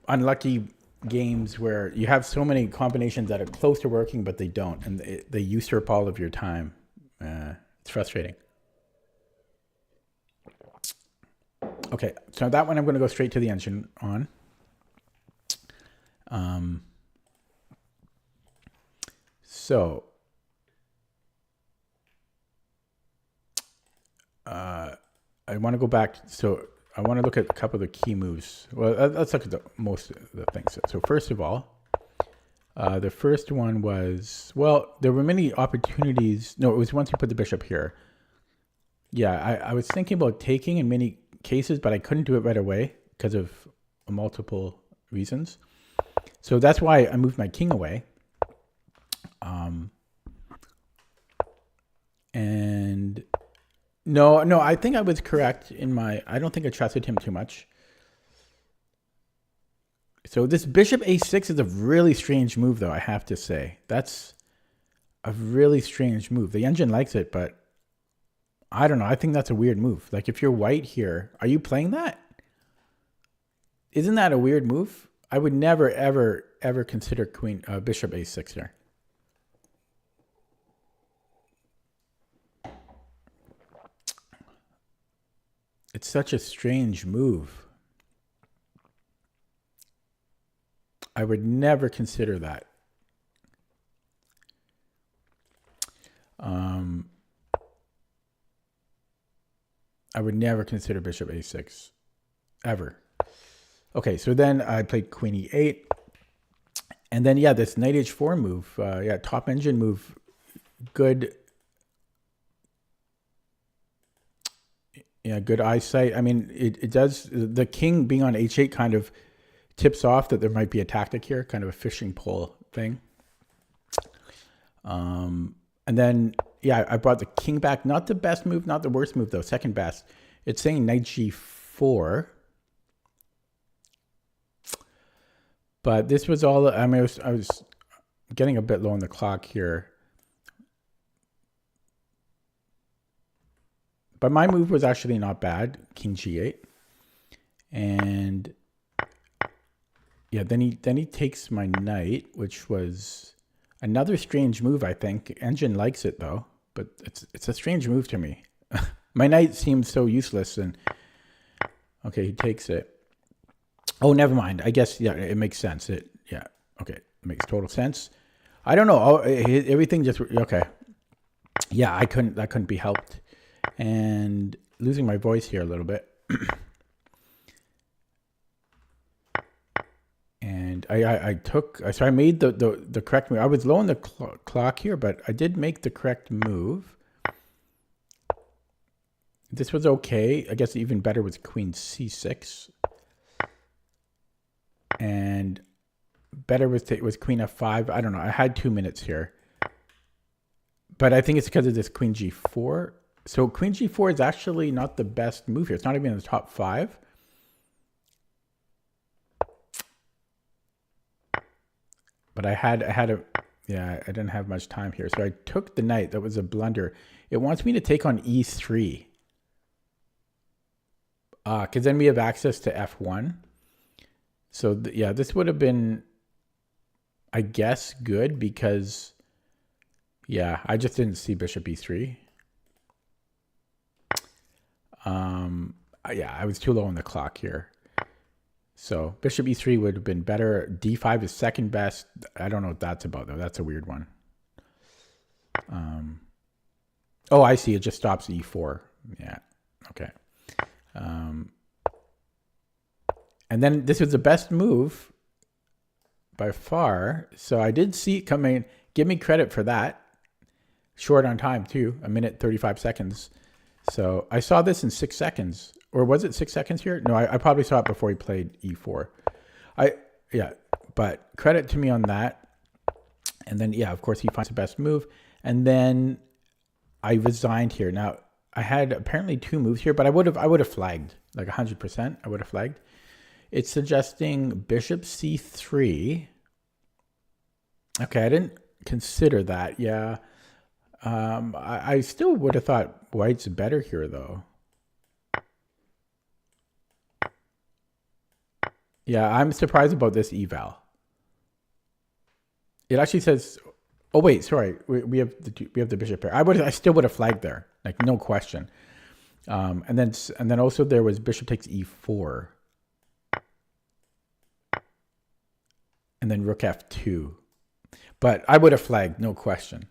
unlucky games where you have so many combinations that are close to working, but they don't. And they usurp all of your time. It's frustrating. Okay, so that one I'm going to go straight to the engine on. So I want to go back. So I want to look at a couple of the key moves. Well, let's look at most of the things. So first of all, the first one was, well, there were many opportunities. No, it was once you put the bishop here. Yeah, I was thinking about taking in many cases, but I couldn't do it right away because of multiple reasons. So that's why I moved my king away. And no, I think I was correct in my, I don't think I trusted him too much. So this bishop a6 is a really strange move, though, I have to say. That's a really strange move. The engine likes it, but I don't know. I think that's a weird move. Like, if you're white here, are you playing that? Isn't that a weird move? I would never, ever, ever consider bishop a6 here. It's such a strange move. I would never consider that. I would never consider bishop a6, ever. Okay, so then I played queen e8. And then, yeah, this knight h4 move, yeah, top engine move, good. Yeah, good eyesight. I mean, it does, the king being on h8 kind of tips off that there might be a tactic here, kind of a fishing pole thing. And then, yeah, I brought the king back. Not the best move, not the worst move, though. Second best. It's saying knight g4. But this was all, I mean, I was getting a bit low on the clock here. But my move was actually not bad. King g8. And yeah, then he takes my knight, which was another strange move, I think. Engine likes it, though. But it's a strange move to me. My knight seems so useless. And okay, he takes it. Oh, never mind. I guess, yeah, it makes sense. Yeah, okay. It makes total sense. I don't know. Oh, everything just, okay. yeah, that couldn't be helped. And losing my voice here a little bit. And I made the correct move. I was low on the clock here, but I did make the correct move. This was okay. I guess even better was queen c6. And better was queen f5. I don't know. I had 2 minutes here. But I think it's because of this queen g4. So queen g4 is actually not the best move here. It's not even in the top 5. But I didn't have much time here. So I took the knight. That was a blunder. It wants me to take on e3. Because then we have access to f1. So yeah, this would have been, I guess, good because, yeah, I just didn't see bishop e3. Yeah, I was too low on the clock here. So bishop e3 would have been better. d5 is second best. I don't know what that's about, though. That's a weird one. Oh, I see. It just stops e4. Yeah. Okay. And then this was the best move by far. So I did see it coming. Give me credit for that. Short on time, too. 1:35 seconds. So I saw this in 6 seconds. Or was it 6 seconds here? No, I probably saw it before he played e4. Yeah, but credit to me on that. And then, yeah, of course, he finds the best move. And then I resigned here. Now, I had apparently 2 moves here, but I would have flagged, like 100%. I would have flagged. It's suggesting bishop c3. Okay, I didn't consider that. Yeah. I still would have thought white's better here, though. Yeah, I'm surprised about this eval. It actually says, oh wait, sorry, we have the bishop pair. I still would have flagged there, like no question. And then also there was bishop takes e4, and then rook f2. But I would have flagged, no question.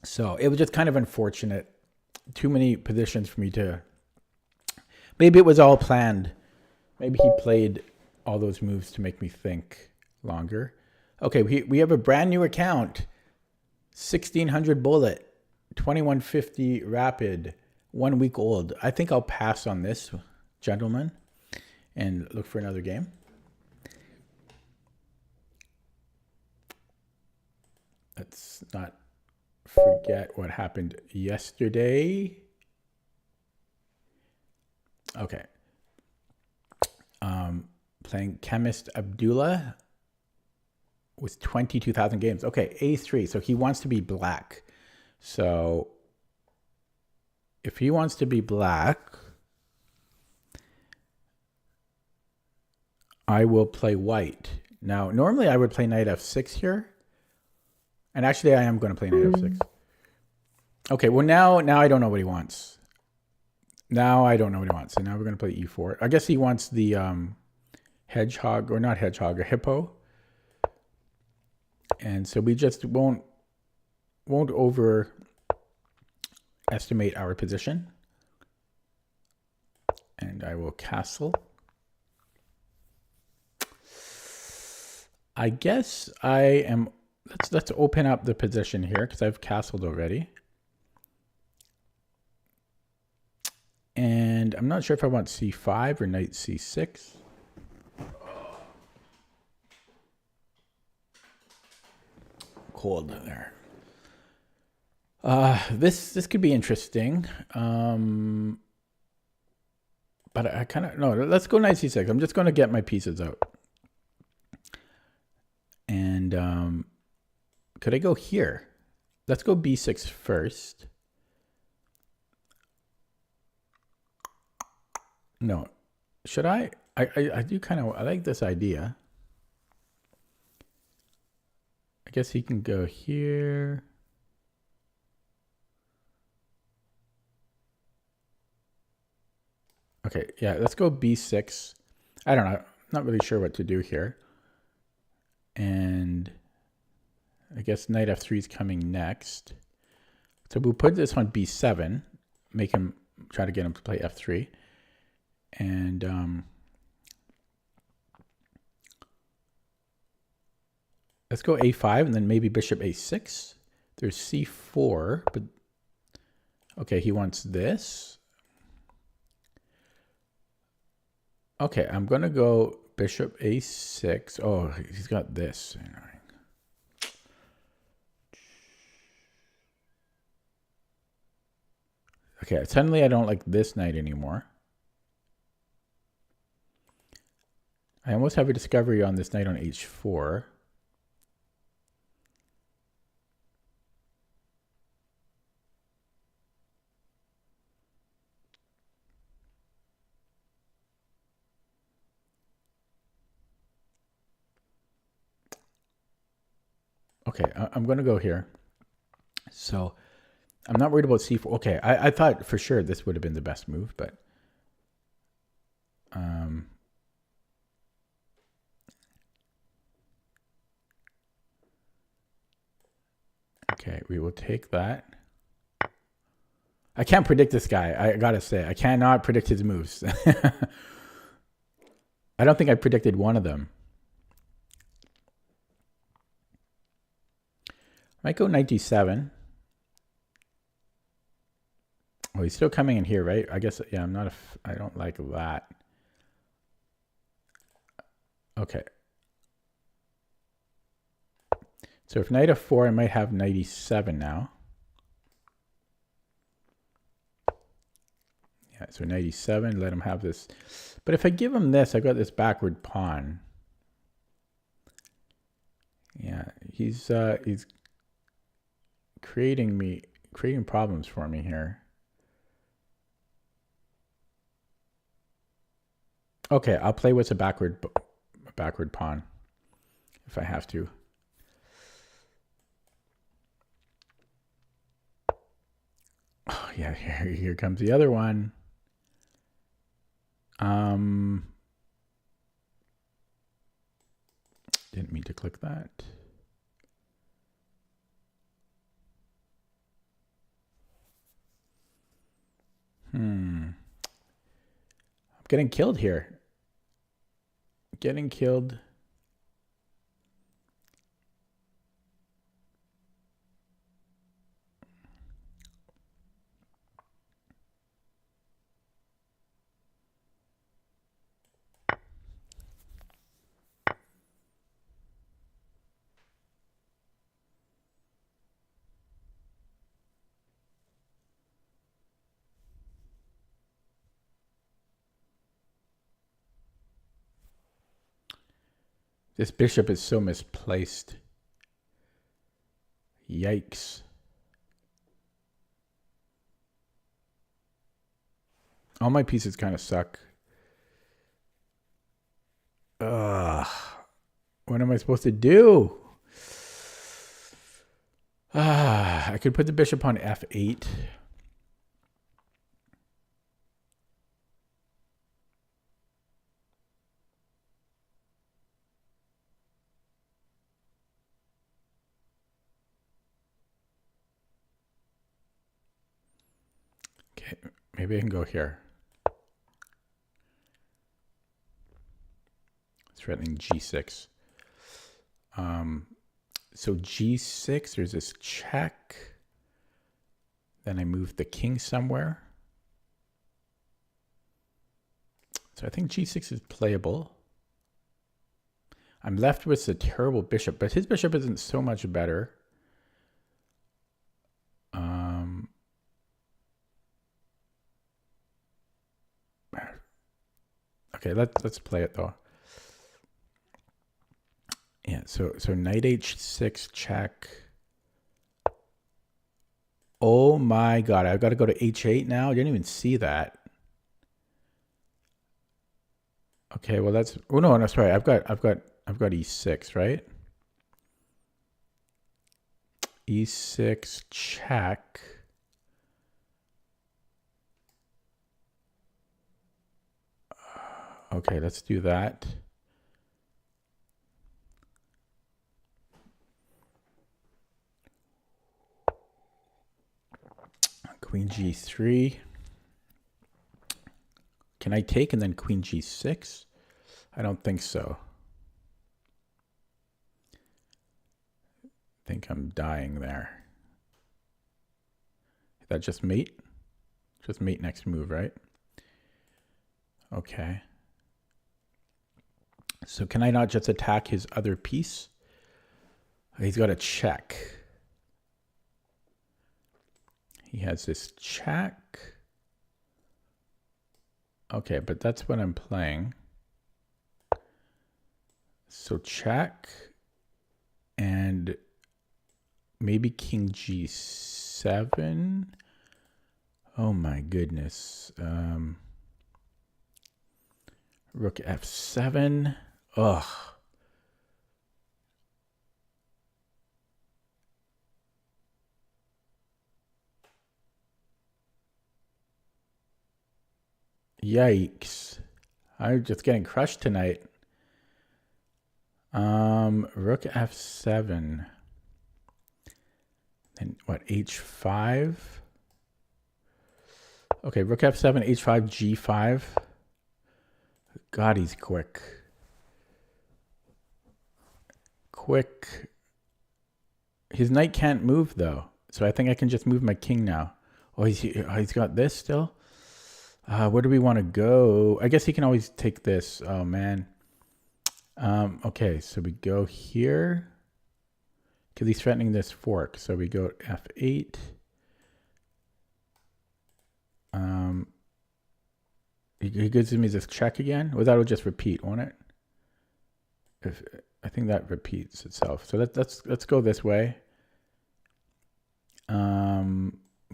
So it was just kind of unfortunate. Too many positions for me to. Maybe it was all planned. Maybe he played all those moves to make me think longer. Okay, we have a brand new account. 1600 bullet, 2150 rapid, 1 week old. I think I'll pass on this, gentlemen, and look for another game. Let's not forget what happened yesterday. Okay. Playing Chemist Abdullah with 22,000 games. Okay, A3. So he wants to be black. So if he wants to be black, I will play white. Now, normally I would play knight f6 here. And actually, I am going to play knight f6. Okay, well, now I don't know what he wants. Now I don't know what he wants. So now we're going to play e4. I guess he wants the hedgehog, or not hedgehog, a hippo. And so we just won't overestimate our position. And I will castle. I guess I am. Let's open up the position here because I've castled already. And I'm not sure if I want c5 or knight c6. Cold in there. This could be interesting. But I kind of no. Let's go knight c6. I'm just going to get my pieces out. And could I go here? Let's go b6 first. No, should I? I do kind of. I like this idea. I guess he can go here. Okay, yeah, let's go b6. I don't know. I'm not really sure what to do here. And I guess knight f3 is coming next. So we'll put this on b7, make him try to get him to play f3, and let's go a5 and then maybe bishop a6. There's c4, but okay, he wants this. Okay, I'm gonna go bishop a6. Oh, he's got this. Okay, suddenly I don't like this knight anymore. I almost have a discovery on this knight on h4. Okay, I'm going to go here. So I'm not worried about c4. Okay, I thought for sure this would have been the best move, but okay, we will take that. I can't predict this guy. I gotta say, I cannot predict his moves. I don't think I predicted one of them. Might go knight d7. Oh, he's still coming in here, right? I guess, yeah, I don't like that. Okay. So if knight f4, I might have knight e7 now. Yeah, so knight e7, let him have this. But if I give him this, I've got this backward pawn. Yeah, he's creating problems for me here. Okay, I'll play with a backward pawn if I have to. Oh, yeah, here comes the other one. Didn't mean to click that. I'm getting killed here. Getting killed. This bishop is so misplaced. Yikes. All my pieces kind of suck. Ugh. What am I supposed to do? I could put the bishop on f8. Okay, maybe I can go here. Threatening g6. So g6, there's this check. Then I move the king somewhere. So I think g6 is playable. I'm left with a terrible bishop, but his bishop isn't so much better. Okay, let's play it though. Yeah, so knight h6 check. Oh my god, I've got to go to h8 now. I didn't even see that. Okay, well that's no, sorry. I've got e6, right? e6 check. Okay, let's do that. Queen G3. Can I take and then Queen G6? I don't think so. I think I'm dying there. Is that just mate? Just mate next move, right? Okay. So can I not just attack his other piece? He's got a check. He has this check. Okay, but that's what I'm playing. So check. And maybe King G7. Oh my goodness. Rook F7. Ugh. Yikes. I'm just getting crushed tonight. Rook F7. And what, H5? Okay, Rook F7, H5, G5. God, he's quick. Quick. His knight can't move, though. So I think I can just move my king now. Oh, he's got this still? Where do we want to go? I guess he can always take this. Oh, man. Okay, so we go here. Because he's threatening this fork. So we go F8. He gives me this check again. Well, that'll just repeat, won't it? I think that repeats itself. So let's go this way.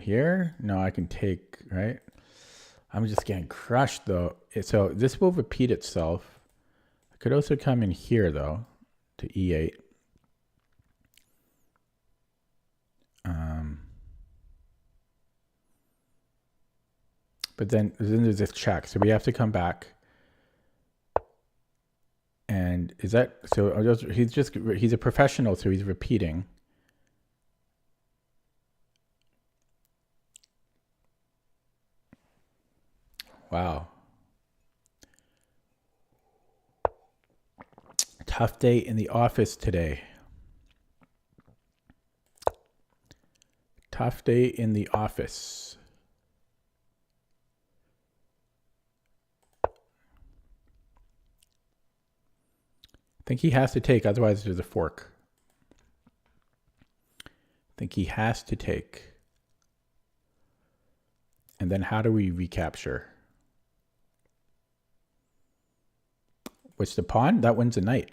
Here? No, I can take, right? I'm just getting crushed, though. So this will repeat itself. I could also come in here, though, to E8. But then there's this check, so we have to come back. And is that so? He's a professional, so he's repeating. Wow. Tough day in the office today. Tough day in the office. I think he has to take, otherwise there's a fork. I think he has to take. And then how do we recapture? What's the pawn? That wins a knight.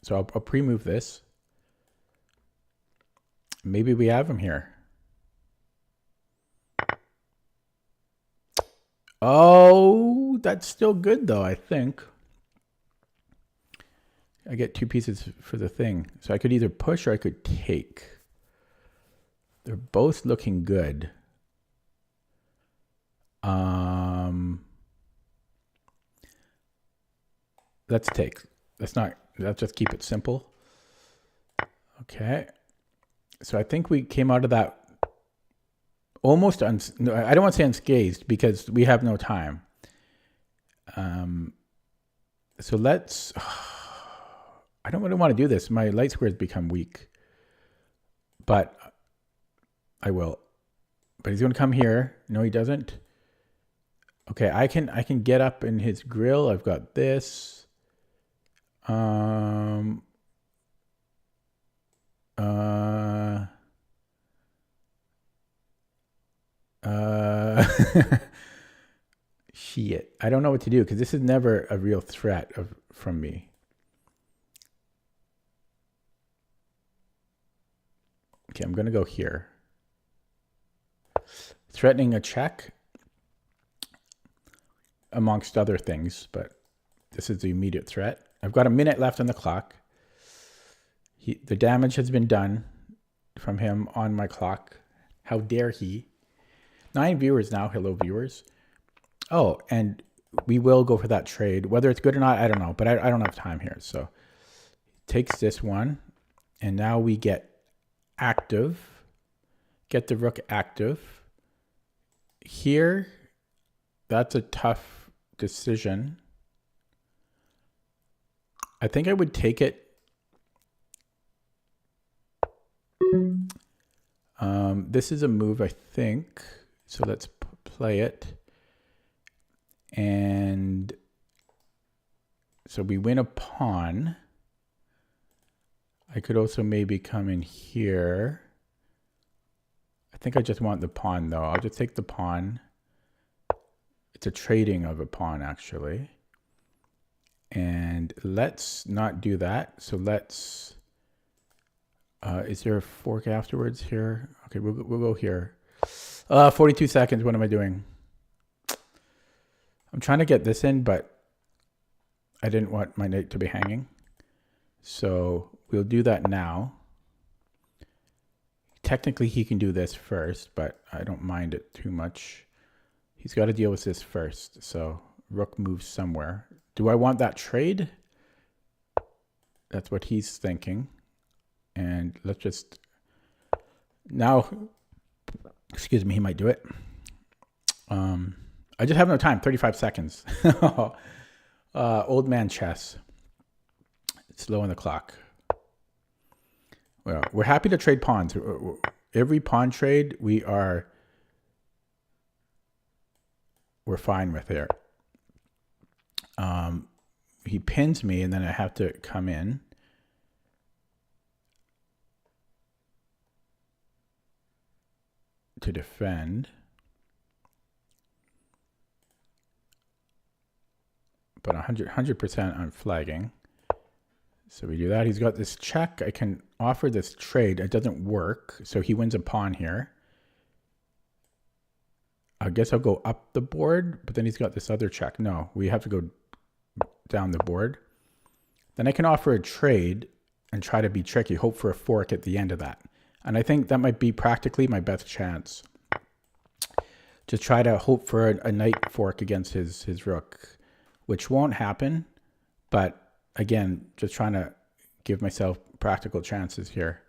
So I'll pre-move this. Maybe we have him here. Oh, that's still good though, I think. I get two pieces for the thing. So I could either push or I could take. They're both looking good. Let's take. Let's just keep it simple. Okay. So I think we came out of that almost I don't want to say unscathed because we have no time. So let's I don't really want to do this. My light squares become weak. But I will. But he's going to come here. No, he doesn't. Okay, I can get up in his grill. I've got this. Shit. I don't know what to do because this is never a real threat from me. Okay, I'm going to go here. Threatening a check amongst other things, but this is the immediate threat. I've got a minute left on the clock. The damage has been done from him on my clock. How dare he? 9 viewers now. Hello, viewers. Oh, and we will go for that trade. Whether it's good or not, I don't know. But I don't have time here. So takes this one. And now we get active. Get the rook active. here, that's a tough decision. I think I would take it. This is a move, I think. So let's play it. And so we win a pawn. I could also maybe come in here. I think I just want the pawn though. I'll just take the pawn. It's a trading of a pawn actually. And let's not do that. So let's, is there a fork afterwards here? Okay, we'll go here. 42 seconds, what am I doing? I'm trying to get this in, but I didn't want my knight to be hanging. So we'll do that now. Technically he can do this first, but I don't mind it too much. He's got to deal with this first. So rook moves somewhere. Do I want that trade? That's what he's thinking. And let's just, now, excuse me, he might do it. I just have no time, 35 seconds. Old man chess. It's low on the clock. Well, we're happy to trade pawns. Every pawn trade we're fine with here. He pins me and then I have to come in. To defend. But 100% I'm flagging. So we do that. He's got this check. I can offer this trade. It doesn't work. So he wins a pawn here. I guess I'll go up the board, but then he's got this other check. No, we have to go down the board. Then I can offer a trade and try to be tricky, hope for a fork at the end of that. And I think that might be practically my best chance. Just try to hope for a knight fork against his rook, which won't happen. But again, just trying to give myself practical chances here.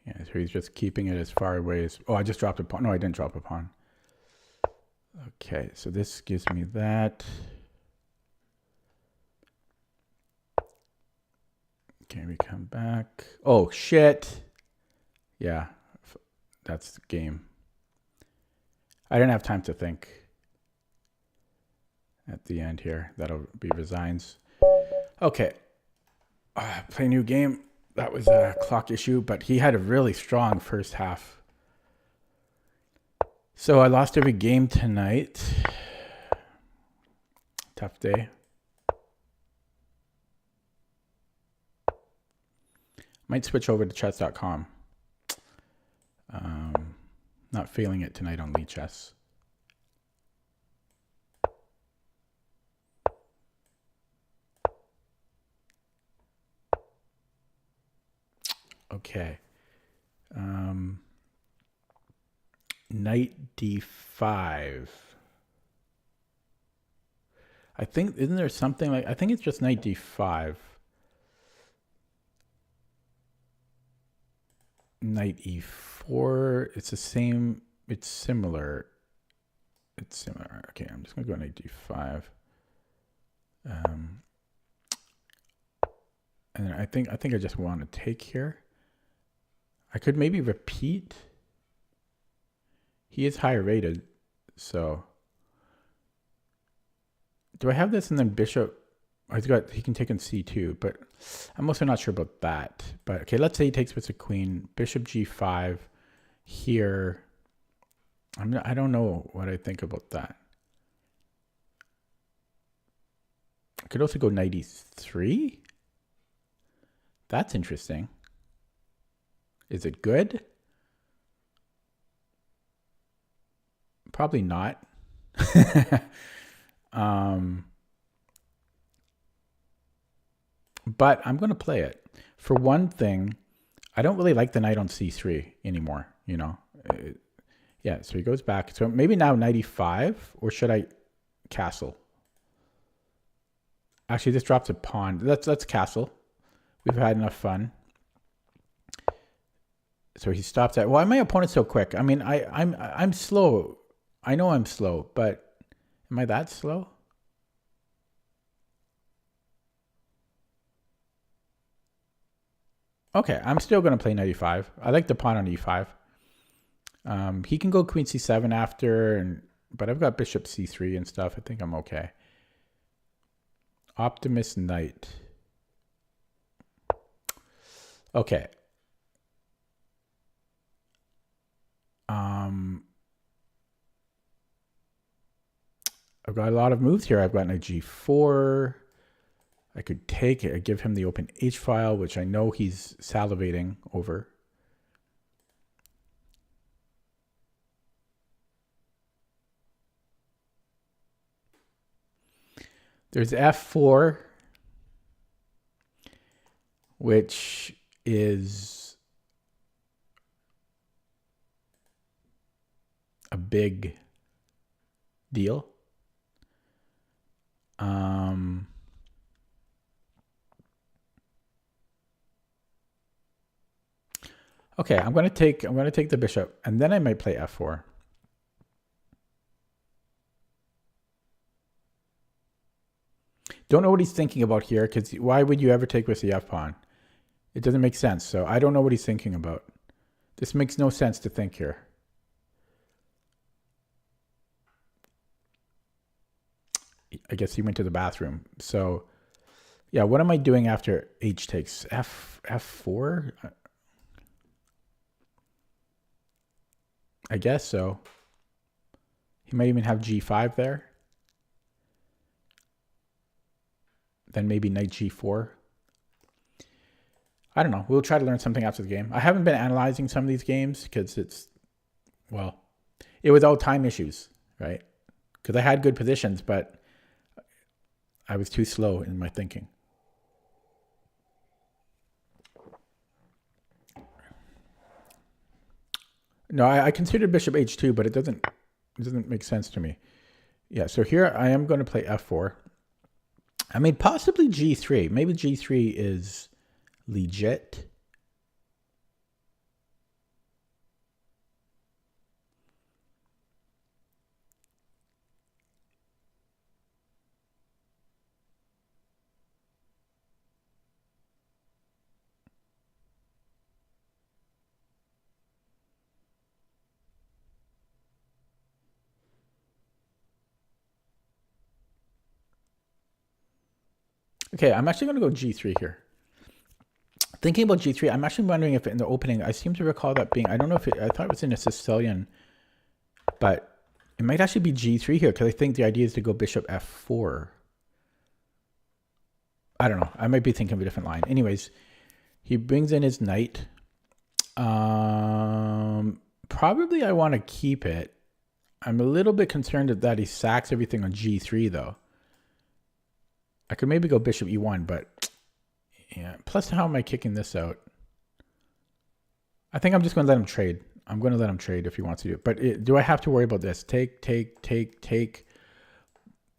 Yeah, so he's just keeping it as far away as... Oh, I just dropped a pawn. No, I didn't drop a pawn. Okay, so this gives me that. Okay, we come back. Oh, shit. Yeah, that's the game. I didn't have time to think at the end here. That'll be resigns. Okay, play new game. That was a clock issue, but he had a really strong first half. So I lost every game tonight. Tough day. Might switch over to chess.com. Not feeling it tonight on Lee Chess. Okay. Knight d5. I think, isn't there something like, I think it's just knight d5. Knight e4. It's the same, it's similar. It's similar. Okay, I'm just going to go knight d5. And I think I just want to take here. I could maybe repeat. He is higher rated, so do I have this and then bishop? Oh, he can take on c2, but I'm also not sure about that. But okay, let's say he takes with a queen, bishop g5 here. I don't know what I think about that. I could also go knight e3. That's interesting. Is it good? Probably not. But I'm going to play it. For one thing, I don't really like the knight on c3 anymore, you know. Yeah, so he goes back. So maybe now 95, or should I castle? Actually, this drops a pawn. Let's castle. We've had enough fun. So he stops at. Why my opponent's so quick? I mean, I'm slow. I know I'm slow, but am I that slow? Okay, I'm still going to play 95. I like the pawn on e5. He can go queen c7 after, but I've got bishop c3 and stuff. I think I'm okay. Optimist knight. Okay. I've got a lot of moves here. I've got knight g4. I could take it. I give him the open H file, which I know he's salivating over. There's f4, which is a big deal. Okay, I'm gonna take the bishop, and then I might play f4. Don't know what he's thinking about here, because why would you ever take with the f pawn? It doesn't make sense. So I don't know what he's thinking about. This makes no sense to think here. I guess he went to the bathroom. So yeah, what am I doing after h takes f4? I guess so. He might even have g5 there. Then maybe knight g4. I don't know. We'll try to learn something after the game. I haven't been analyzing some of these games because it was all time issues, right? Because I had good positions, but I was too slow in my thinking. No, I considered bishop h2, but it doesn't make sense to me. Yeah, so here I am going to play f4. I mean, possibly g3. Maybe g3 is legit. Okay, I'm actually going to go g3 here. Thinking about g3, I'm actually wondering if in the opening, I seem to recall that being, I don't know if I thought it was in a Sicilian, but it might actually be g3 here because I think the idea is to go bishop f4. I don't know. I might be thinking of a different line. Anyways, he brings in his knight. Probably I want to keep it. I'm a little bit concerned that he sacks everything on g3 though. I could maybe go bishop e1, but yeah. Plus, how am I kicking this out? I think I'm just going to let him trade. I'm going to let him trade if he wants to do it. But do I have to worry about this? Take.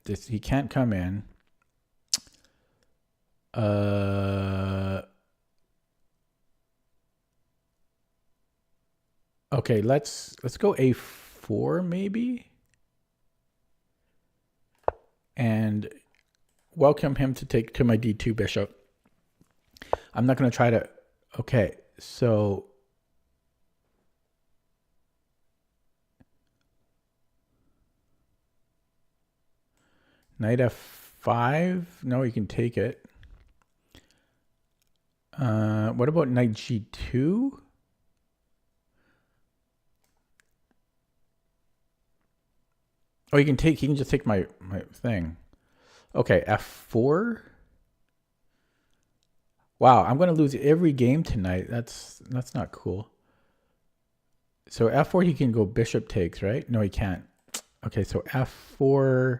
This, he can't come in. Okay, let's go a4 maybe. And welcome him to my d2 bishop. I'm not going to try to. Okay, so knight f5. No, you can take it. What about knight g2? Oh, he can just take my thing. Okay, f4. Wow, I'm going to lose every game tonight. That's not cool. So f4, he can go bishop takes, right? No, he can't. Okay, so f4.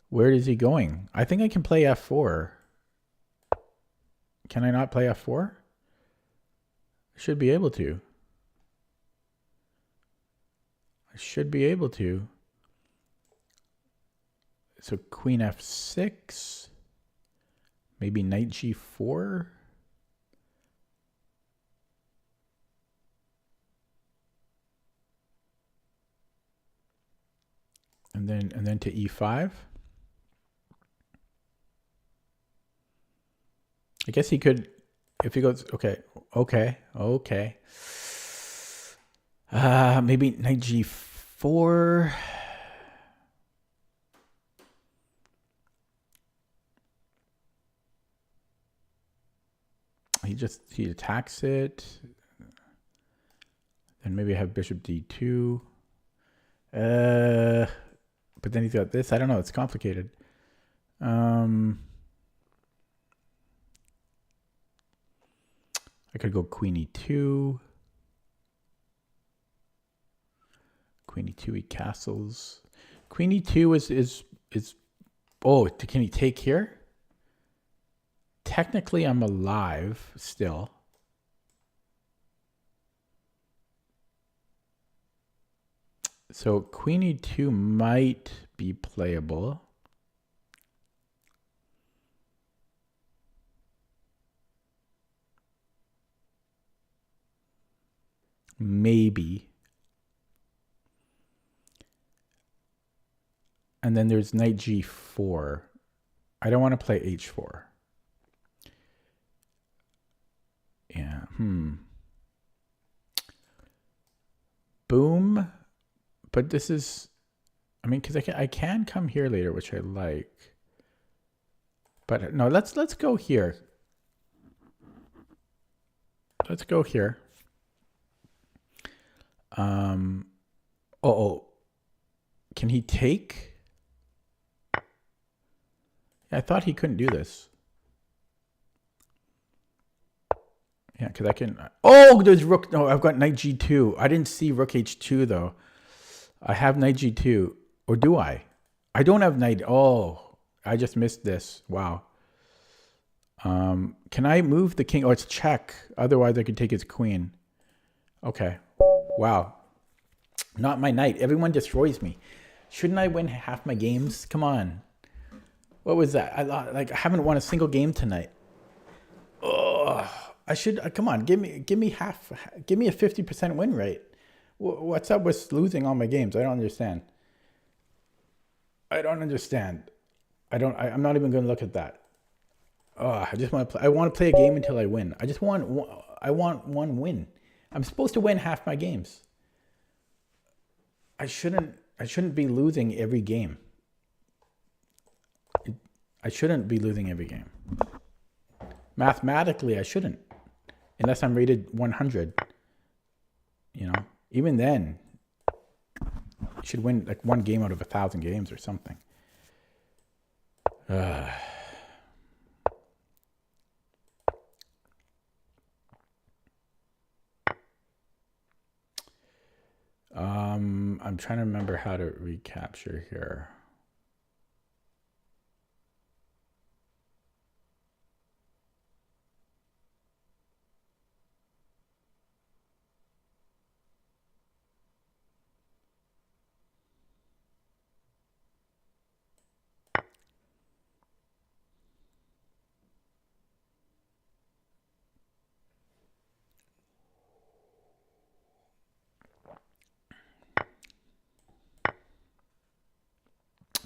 Where is he going? I think I can play f4. Can I not play f4? I should be able to. I should be able to. So queen f6. Maybe knight g4. And then to e5. I guess he could, if he goes, okay. Maybe knight g4. He attacks it. Then maybe I have bishop d2. But then he's got this. I don't know. It's complicated. I could go queen e2. Queen e2, he castles. Queen e2 is oh, can he take here? Technically, I'm alive still. So queen e2 might be playable. Maybe. And then there's knight g4. I don't want to play h4. Yeah. Boom. But this is, I mean, because I can come here later, which I like. But no, let's go here. Let's go here. Oh, can he take? I thought he couldn't do this. Yeah, because I can. Oh, there's rook. No, I've got knight g2. I didn't see rook h2 though. I have knight g2, or do I? I don't have knight. Oh, I just missed this. Wow. Can I move the king? Oh, it's check. Otherwise, I could take his queen. Okay. Wow. Not my knight. Everyone destroys me. Shouldn't I win half my games? Come on. What was that? I haven't won a single game tonight. Oh, I should. Come on. Give me half. Give me a 50% win rate. What's up with losing all my games? I don't understand. I'm not even going to look at that. Oh, I just want to play. I want to play a game until I win. I want one win. I'm supposed to win half my games. I shouldn't be losing every game. I shouldn't be losing every game. Mathematically, I shouldn't. Unless I'm rated 100. You know? Even then, you should win like one game out of 1,000 games or something. I'm trying to remember how to recapture here.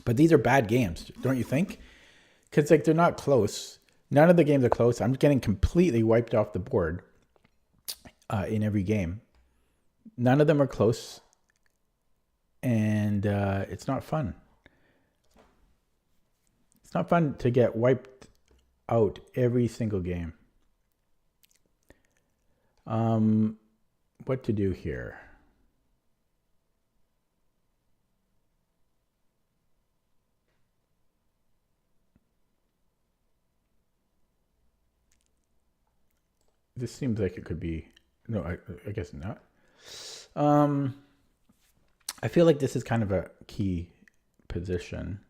But these are bad games, don't you think? Because like they're not close. None of the games are close. I'm getting completely wiped off the board in every game. None of them are close. And it's not fun. It's not fun to get wiped out every single game. What to do here? This seems like it could be, no, I guess not. I feel like this is kind of a key position,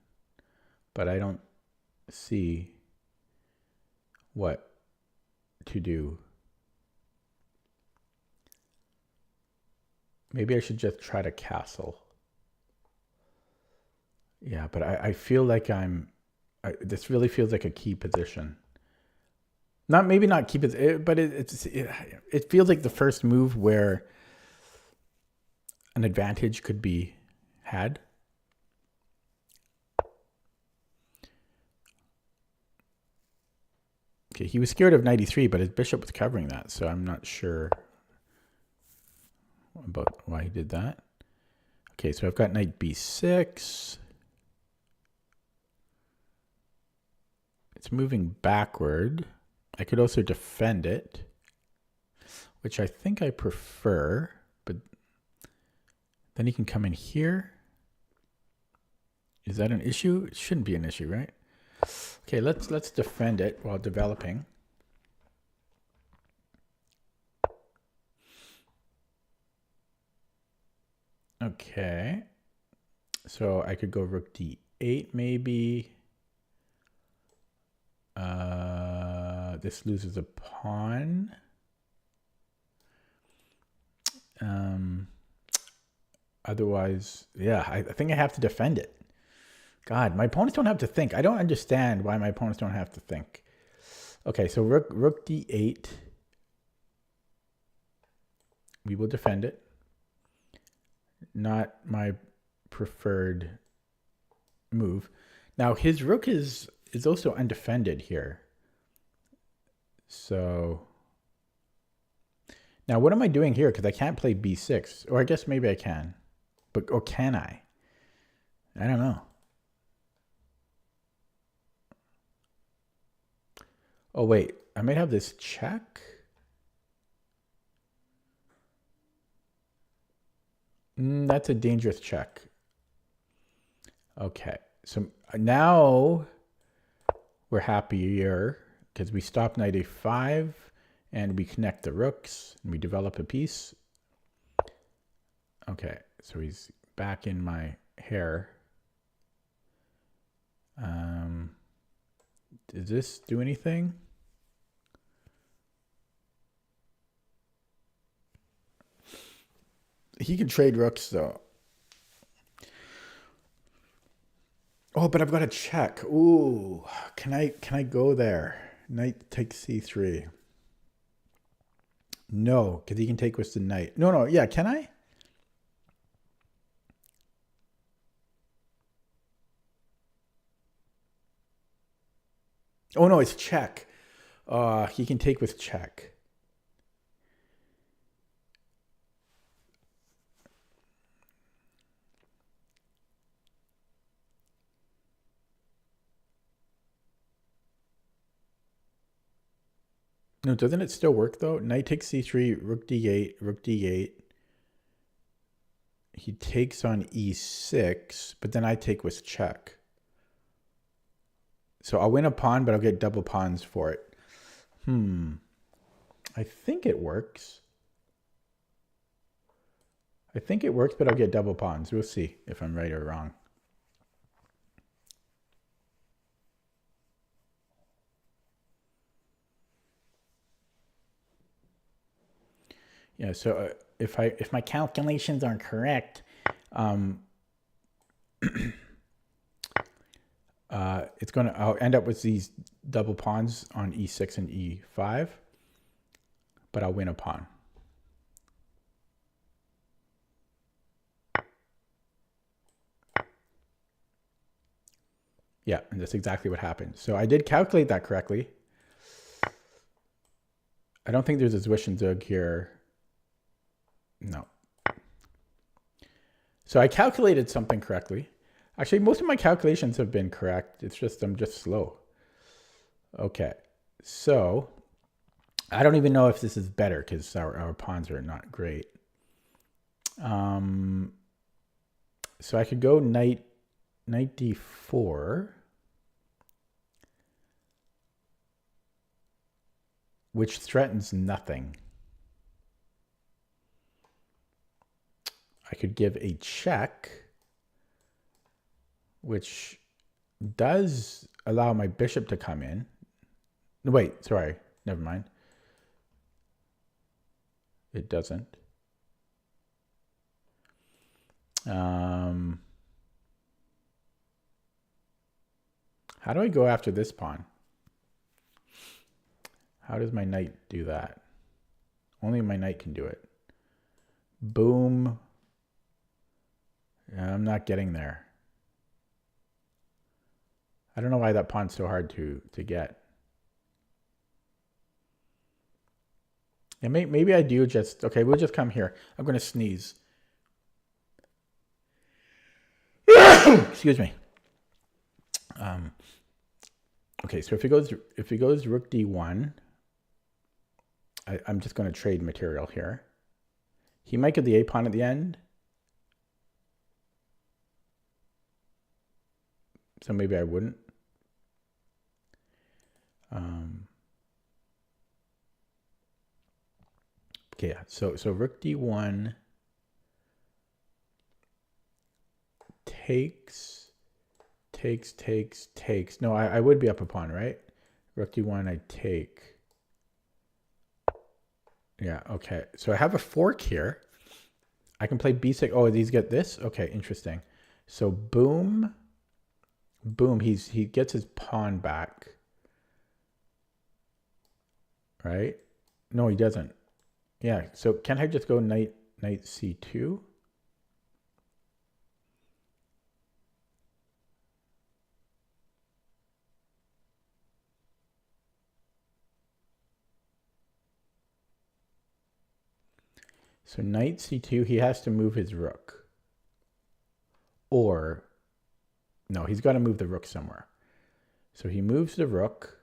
but I don't see what to do. Maybe I should just try to castle. Yeah, but I feel like this really feels like a key position. Maybe not keep it, but it feels like the first move where an advantage could be had. Okay, he was scared of 93, but his bishop was covering that, so I'm not sure about why he did that. Okay, so I've got knight b6. It's moving backward. I could also defend it, which I think I prefer, but then he can come in here. Is that an issue? It shouldn't be an issue, right? Okay, let's defend it while developing. Okay. So I could go rook d8 maybe. This loses a pawn. Otherwise, yeah, I think I have to defend it. God, my opponents don't have to think. I don't understand why my opponents don't have to think. Okay, so rook d8. We will defend it. Not my preferred move. Now, his rook is also undefended here. So now what am I doing here? Because I can't play b6. Or I guess maybe I can. Or can I? I don't know. Oh, wait. I might have this check. That's a dangerous check. Okay. So now we're happier because we stop knight a5 and we connect the rooks and we develop a piece. Okay. So he's back in my hair. Does this do anything? He can trade rooks though. Oh, but I've got a check. Ooh, can I go there? Knight takes c3. No, because he can take with the knight. No, yeah, can I? Oh no, it's check. He can take with check. No, doesn't it still work though? Knight takes c3, rook d8, rook d8. He takes on e6, but then I take with check. So I'll win a pawn, but I'll get double pawns for it. I think it works. I think it works, but I'll get double pawns. We'll see if I'm right or wrong. Yeah, so if my calculations are correct, I'll end up with these double pawns on e6 and e5, but I'll win a pawn. Yeah, and that's exactly what happened. So I did calculate that correctly. I don't think there's a Zwischenzug here. No. So I calculated something correctly. Actually, most of my calculations have been correct. It's just I'm just slow. Okay. So I don't even know if this is better because our pawns are not great. So I could go knight d4, which threatens nothing. I could give a check, which does allow my bishop to come in. Wait, sorry, never mind. It doesn't. How do I go after this pawn? How does my knight do that? Only my knight can do it. Boom. Yeah, I'm not getting there. I don't know why that pawn's so hard to get. Yeah, maybe I do just... Okay, we'll just come here. I'm going to sneeze. Excuse me. Okay, so if he goes rook d1, I'm just going to trade material here. He might get the a pawn at the end. So maybe I wouldn't. Okay, yeah. So rook d1 takes. No, I would be up a pawn, right? Rook d1, I take. Yeah, okay. So I have a fork here. I can play b6. Oh, these get this? Okay, interesting. So boom. Boom, he gets his pawn back. Right? No, he doesn't. Yeah, so can I just go knight c2? So knight c2, he has to move his rook. Or, no, he's got to move the rook somewhere. So he moves the rook.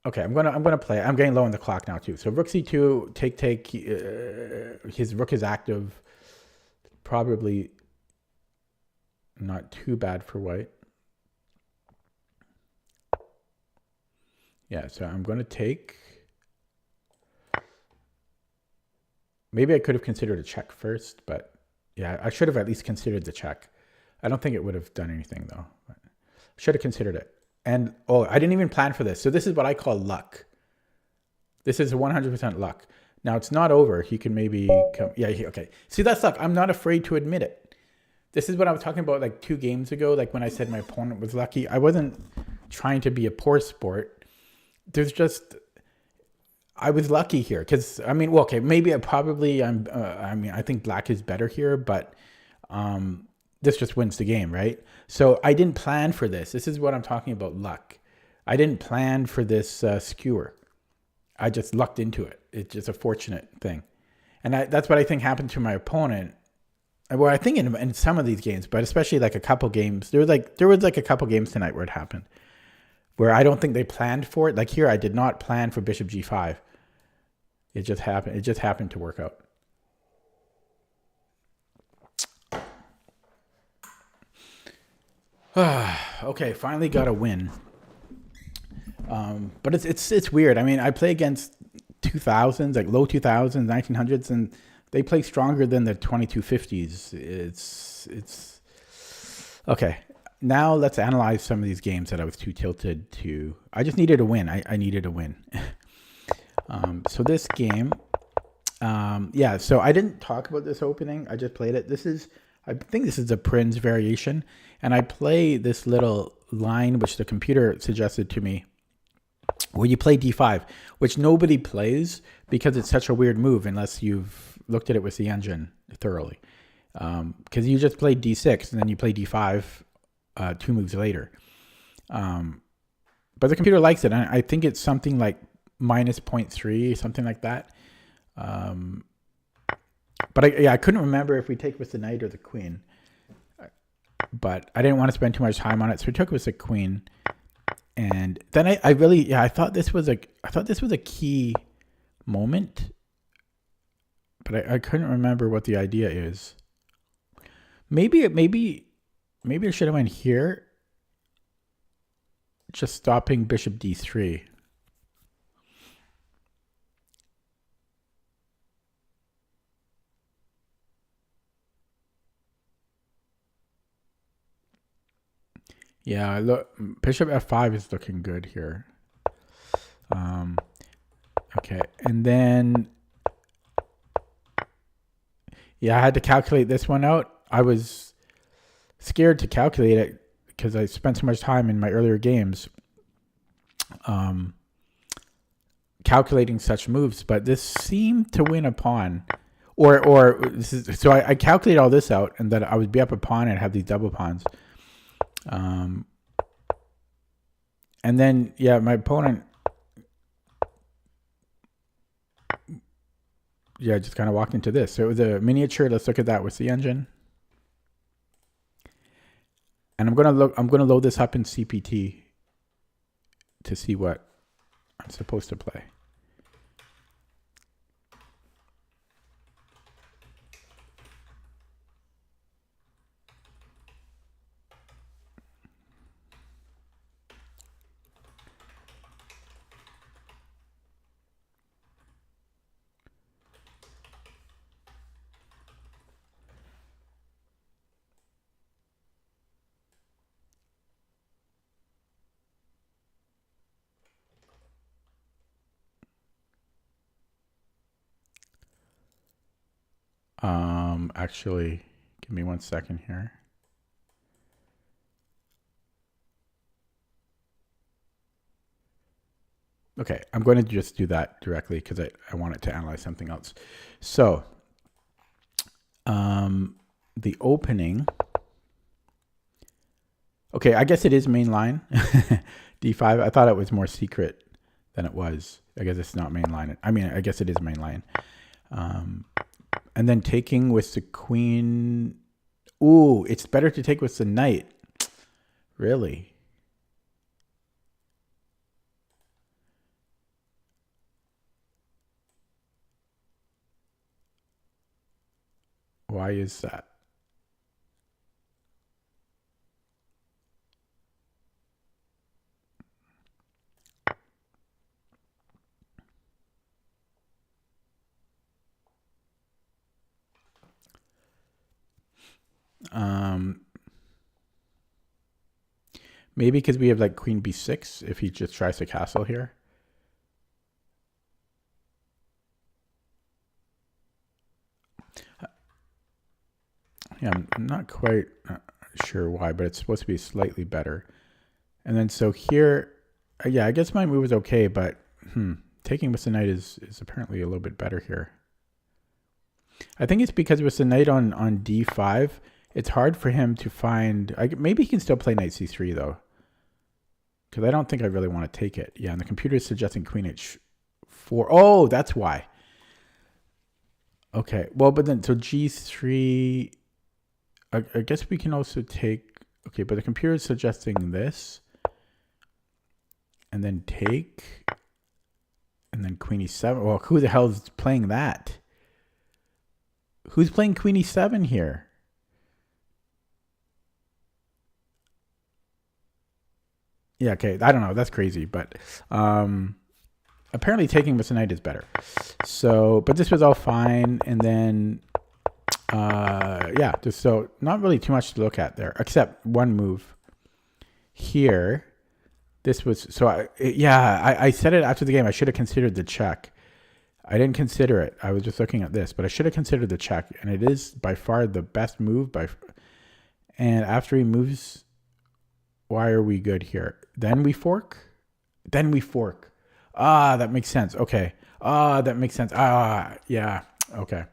Okay, I'm gonna play. I'm getting low on the clock now too. So rook c2, take. His rook is active. Probably not too bad for white. Yeah, so I'm going to take. Maybe I could have considered a check first, but yeah, I should have at least considered the check. I don't think it would have done anything though. But should have considered it. And oh, I didn't even plan for this. So this is what I call luck. This is 100% luck. Now it's not over. He can maybe come. Yeah, okay. See, that's luck. I'm not afraid to admit it. This is what I was talking about like 2 games ago. Like when I said my opponent was lucky. I wasn't trying to be a poor sport. There's just... I was lucky here because I mean, well, okay, maybe I think black is better here, but this just wins the game, right? So I didn't plan for this. This is what I'm talking about, luck. I didn't plan for this skewer. I just lucked into it. It's just a fortunate thing, and that's what I think happened to my opponent. Well, I think in some of these games, but especially like a couple games, there was like a couple games tonight where it happened, where I don't think they planned for it. Like here, I did not plan for bishop g5. It just happened. It just happened to work out. Okay, finally got a win. But it's weird. I mean, I play against 2000s, like low 2000s, 1900s, and they play stronger than the 2250s. It's okay. Now let's analyze some of these games that I was too tilted to. I just needed a win. I needed a win. So this game, yeah, so I didn't talk about this opening. I just played it. I think this is a Prince variation. And I play this little line, which the computer suggested to me, where you play d5, which nobody plays because it's such a weird move unless you've looked at it with the engine thoroughly. Because you just play d6 and then you play d5 2 moves later. But the computer likes it. And I think it's something like minus 0.3, something like that. But I couldn't remember if we take with the knight or the queen. But I didn't want to spend too much time on it, so we took with the queen. And then I thought this was a key moment, but I couldn't remember what the idea is. Maybe I should have went here, just stopping bishop d3. Yeah, look, bishop f5 is looking good here. Okay, and then Yeah, I had to calculate this one out. I was scared to calculate it because I spent so much time in my earlier games calculating such moves, but this seemed to win a pawn. Or this is, so I calculate all this out, and that I would be up a pawn and have these double pawns. And then, yeah, my opponent, yeah, just kind of walked into this. So it was a miniature. Let's look at that with the engine. And I'm gonna load this up in CPT to see what I'm supposed to play. Actually, give me 1 second here. Okay, I'm going to just do that directly because I want it to analyze something else. So, the opening. Okay, I guess it is main line. D5. I thought it was more secret than it was. I guess it's not main line. I mean, I guess it is main line. And then taking with the queen. Ooh, it's better to take with the knight. Really? Why is that? Maybe because we have like queen b6 if he just tries to castle here. Yeah, I'm not quite sure why, but it's supposed to be slightly better. And then so here, yeah, I guess my move is okay, but taking with the knight is apparently a little bit better here. I think it's because with the knight on d5, it's hard for him to find. Maybe he can still play knight c3 though, because I don't think I really want to take it. Yeah, and the computer is suggesting queen h4. Oh, that's why. Okay, well, but then so g3. I guess we can also take. Okay, but the computer is suggesting this, and then take, and then queen e7. Well, who the hell is playing that? Who's playing queen e7 here? Yeah, okay. I don't know. That's crazy, but apparently taking with the knight is better. So, but this was all fine, and then yeah, just so not really too much to look at there, except one move here. This was so. I said it after the game. I should have considered the check. I didn't consider it. I was just looking at this, but I should have considered the check, and it is by far the best move. And after he moves, why are we good here? Then we fork. Then we fork. Ah, that makes sense. Okay. Ah, that makes sense. Ah, yeah. Okay.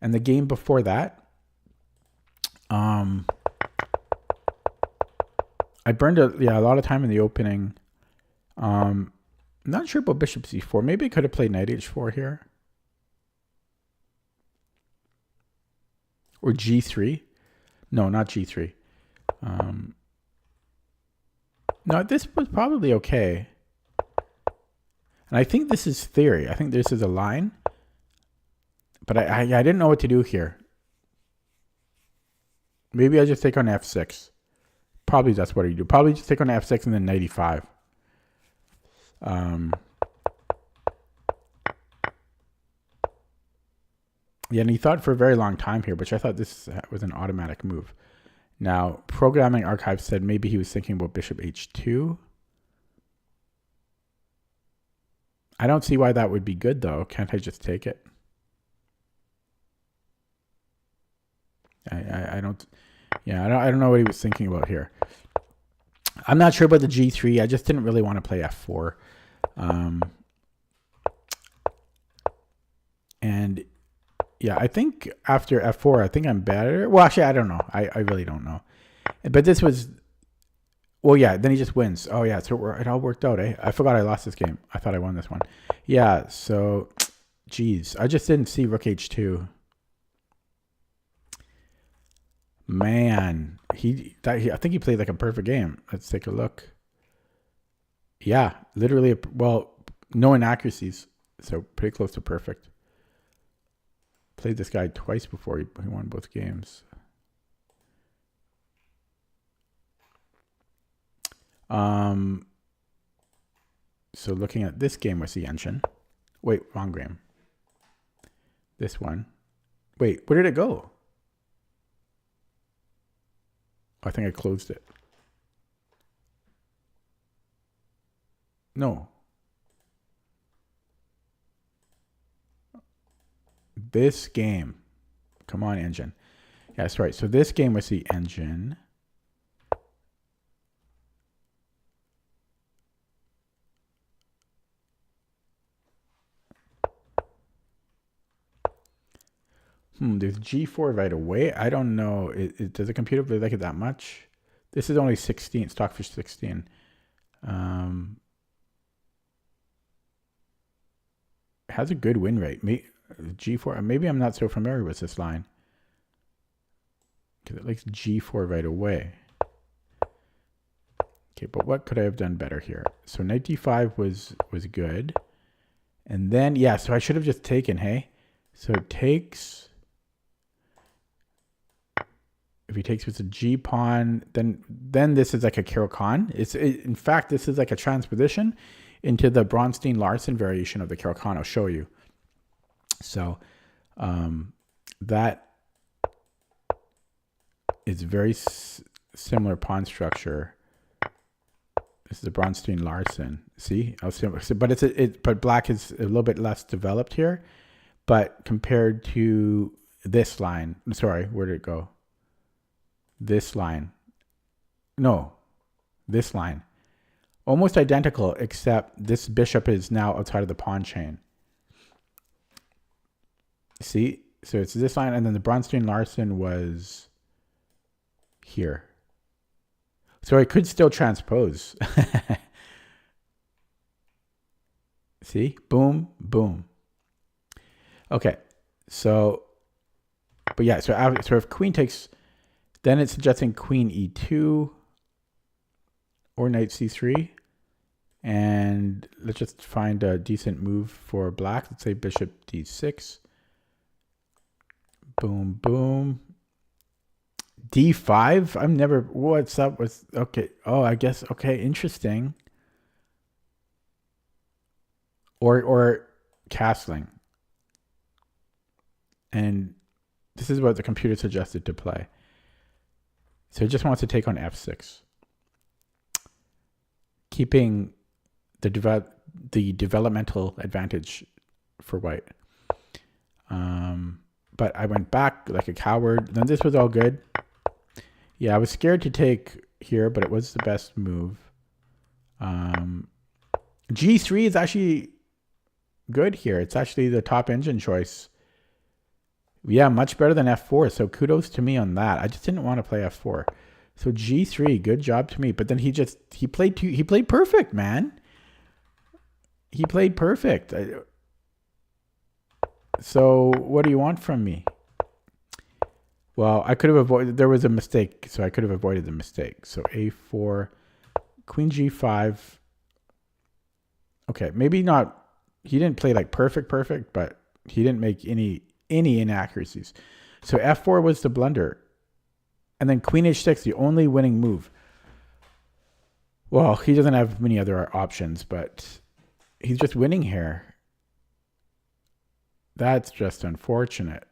And the game before that, I burned a lot of time in the opening. I'm not sure about bishop c4. Maybe I could have played knight h4 here. Or g3. No, not g3. No, this was probably okay. And I think this is theory. I think this is a line. But I didn't know what to do here. Maybe I just take on f6. Probably that's what I do. Probably just take on f6 and then knight e5. Yeah, and he thought for a very long time here, which I thought this was an automatic move. Now, Programming Archive said maybe he was thinking about bishop h2. I don't see why that would be good, though. Can't I just take it? I don't. Yeah, I don't know what he was thinking about here. I'm not sure about the G3. I just didn't really want to play F4. And yeah, I think after F4, I think I'm better. Well, actually, I don't know. I really don't know. But this was, well, yeah, then he just wins. Oh, yeah, so it all worked out, eh? I forgot I lost this game. I thought I won this one. Yeah, so, geez, I just didn't see Rook H2. Man, I think he played like a perfect game. Let's take a look. Yeah, literally, well, no inaccuracies, so pretty close to perfect. Played this guy twice before he won both games. So looking at this game with the engine. Wait, wrong game. This one. Wait, where did it go? I think I closed it. No. This game. Come on, engine. Yeah, that's right. So this game was the engine. There's G4 right away. I don't know. Does the computer really like it that much? This is only 16, Stockfish 16. Has a good win rate. G4, maybe I'm not so familiar with this line. Because it likes G4 right away. Okay, but what could I have done better here? So knight D5 was good. And then, yeah, so I should have just taken, hey? So it takes... If he takes with a G pawn, then this is like a Caro-Kann. In fact, this is like a transposition into the Bronstein-Larsen variation of the Caro-Kann. I'll show you. So that is very similar pawn structure. This is the Bronstein-Larsen. See, but black is a little bit less developed here. But compared to this line, sorry, where did it go? This line. No, this line. Almost identical, except this bishop is now outside of the pawn chain. See? So it's this line, and then the Bronstein-Larsen was here. So I could still transpose. See? Boom, boom. Okay. So, but yeah, so if queen takes... Then it's suggesting queen e2 or knight c3. And let's just find a decent move for black. Let's say bishop d6. Boom, boom. d5? I'm never... What's up with... Okay. Oh, I guess... Okay, interesting. Or castling. And this is what the computer suggested to play. So it just wants to take on f6, keeping the developmental advantage for white. But I went back like a coward. Then this was all good. Yeah, I was scared to take here, but it was the best move. G3 is actually good here. It's actually the top engine choice. Yeah, much better than f4. So kudos to me on that. I just didn't want to play f4. So g3, good job to me. But then he played perfect, man. He played perfect. So what do you want from me? Well, I could have avoided... There was a mistake, so I could have avoided the mistake. So a4, queen g5. Okay, maybe not... He didn't play like perfect, but he didn't make any inaccuracies. So f4 was the blunder. And then queen h6, the only winning move. Well, he doesn't have many other options, but he's just winning here. That's just unfortunate.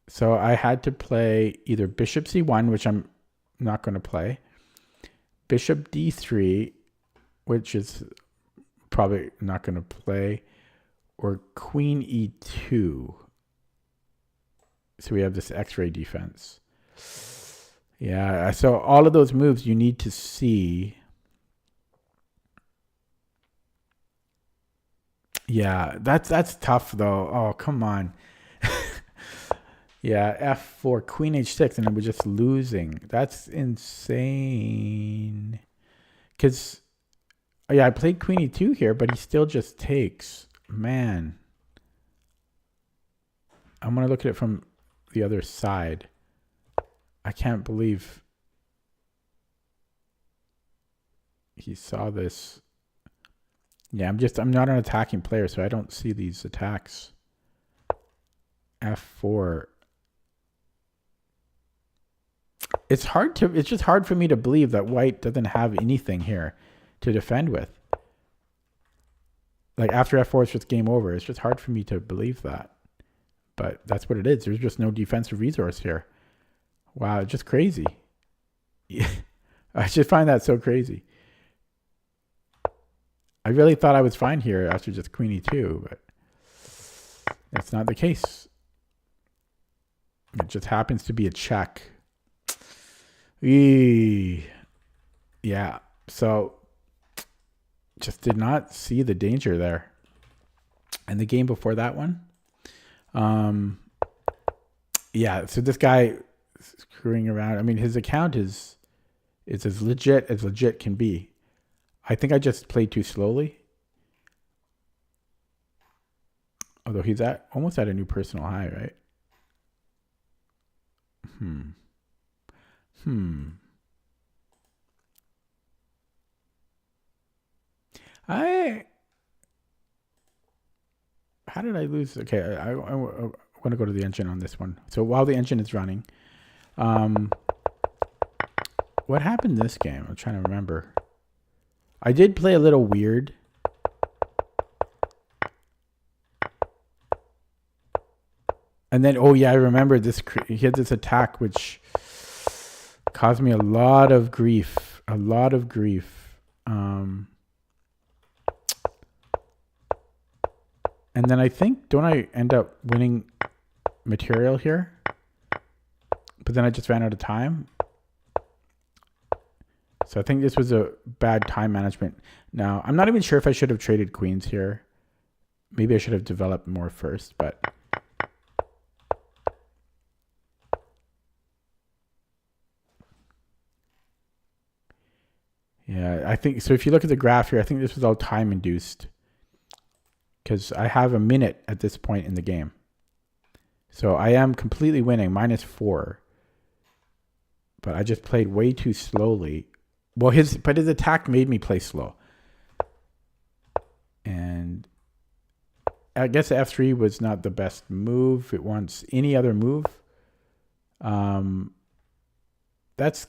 So I had to play either bishop c1, which I'm not going to play, bishop d3, which is probably not going to play, or queen e2. So we have this X-ray defense. Yeah, so all of those moves you need to see. Yeah, that's tough though. Oh, come on. Yeah, F4, Queen H6, and then we're just losing. That's insane. Because, yeah, I played Queen E2 here, but he still just takes. Man. I'm going to look at it from the other side. I can't believe he saw this. Yeah, I'm not an attacking player, so I don't see these attacks. F4. It's just hard for me to believe that white doesn't have anything here to defend with. Like after F4 it's just game over. It's just hard for me to believe that. But that's what it is. There's just no defensive resource here. Wow, it's just crazy. Yeah. I just find that so crazy. I really thought I was fine here after just Queen E2, but that's not the case. It just happens to be a check. Yeah. So just did not see the danger there. And the game before that one. Yeah, so this guy screwing around. I mean, his account is as legit can be. I think I just played too slowly. Although he's almost at a new personal high, right? How did I lose? Okay, I want to go to the engine on this one. So while the engine is running, what happened this game? I'm trying to remember. I did play a little weird. And then, oh yeah, I remember this. He had this attack which caused me a lot of grief. And then I think, don't I end up winning material here? But then I just ran out of time. So I think this was a bad time management. Now, I'm not even sure if I should have traded queens here. Maybe I should have developed more first, but... Yeah, I think, so if you look at the graph here, I think this was all time induced. Because I have a minute at this point in the game. So I am completely winning, -4. But I just played way too slowly. Well, his attack made me play slow. And I guess F3 was not the best move. It wants any other move. That's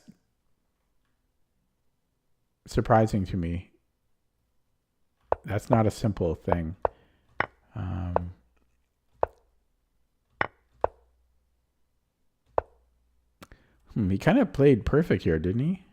surprising to me. That's not a simple thing. He kind of played perfect here, didn't he?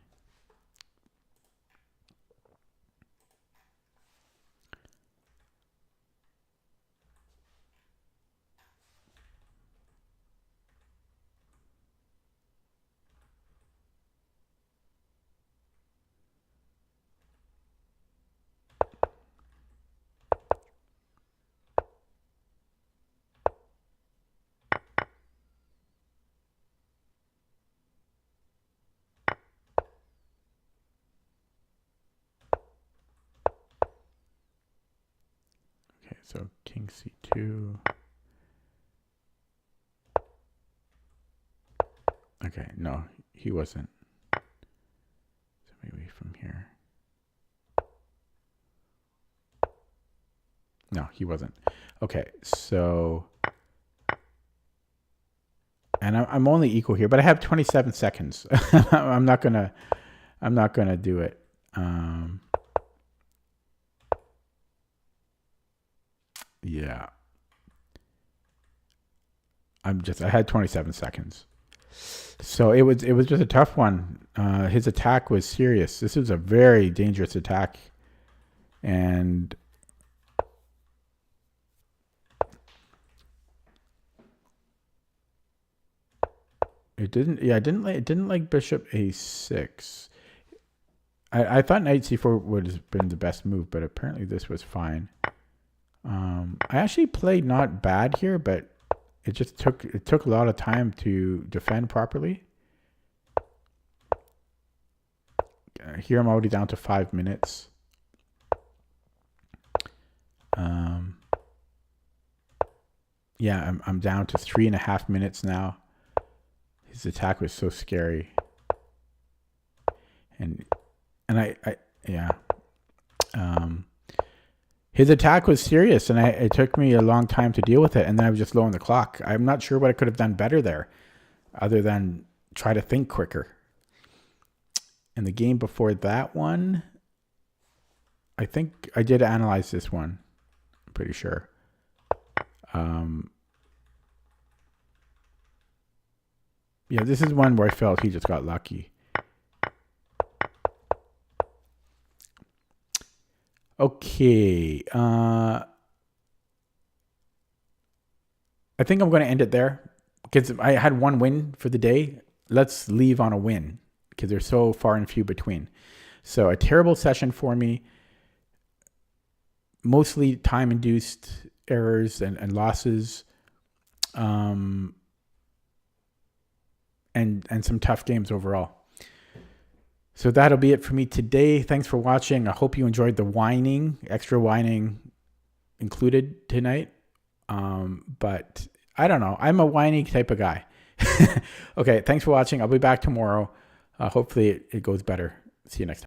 Okay, so king c2. Okay, no, he wasn't. So maybe from here. No, he wasn't. Okay, so... And I'm only equal here, but I have 27 seconds. I'm not gonna do it. Yeah. I had 27 seconds. So it was just a tough one. His attack was serious. This was a very dangerous attack. And It didn't. Yeah, it didn't like bishop a6. I thought knight c4 would have been the best move, but apparently this was fine. I actually played not bad here, but it took a lot of time to defend properly. Here I'm already down to 5 minutes. Yeah, I'm down to 3.5 minutes now. His attack was so scary, and yeah. His attack was serious, and it took me a long time to deal with it, and then I was just low on the clock. I'm not sure what I could have done better there, other than try to think quicker. And the game before that one, I think I did analyze this one. I'm pretty sure. Yeah, this is one where I felt he just got lucky. Okay. I think I'm going to end it there because I had one win for the day. Let's leave on a win because they're so far and few between. So a terrible session for me. Mostly time-induced errors and losses. And some tough games overall. So that'll be it for me today. Thanks for watching. I hope you enjoyed the whining, extra whining included tonight. But I don't know. I'm a whiny type of guy. Okay, thanks for watching. I'll be back tomorrow. Hopefully it goes better. See you next time.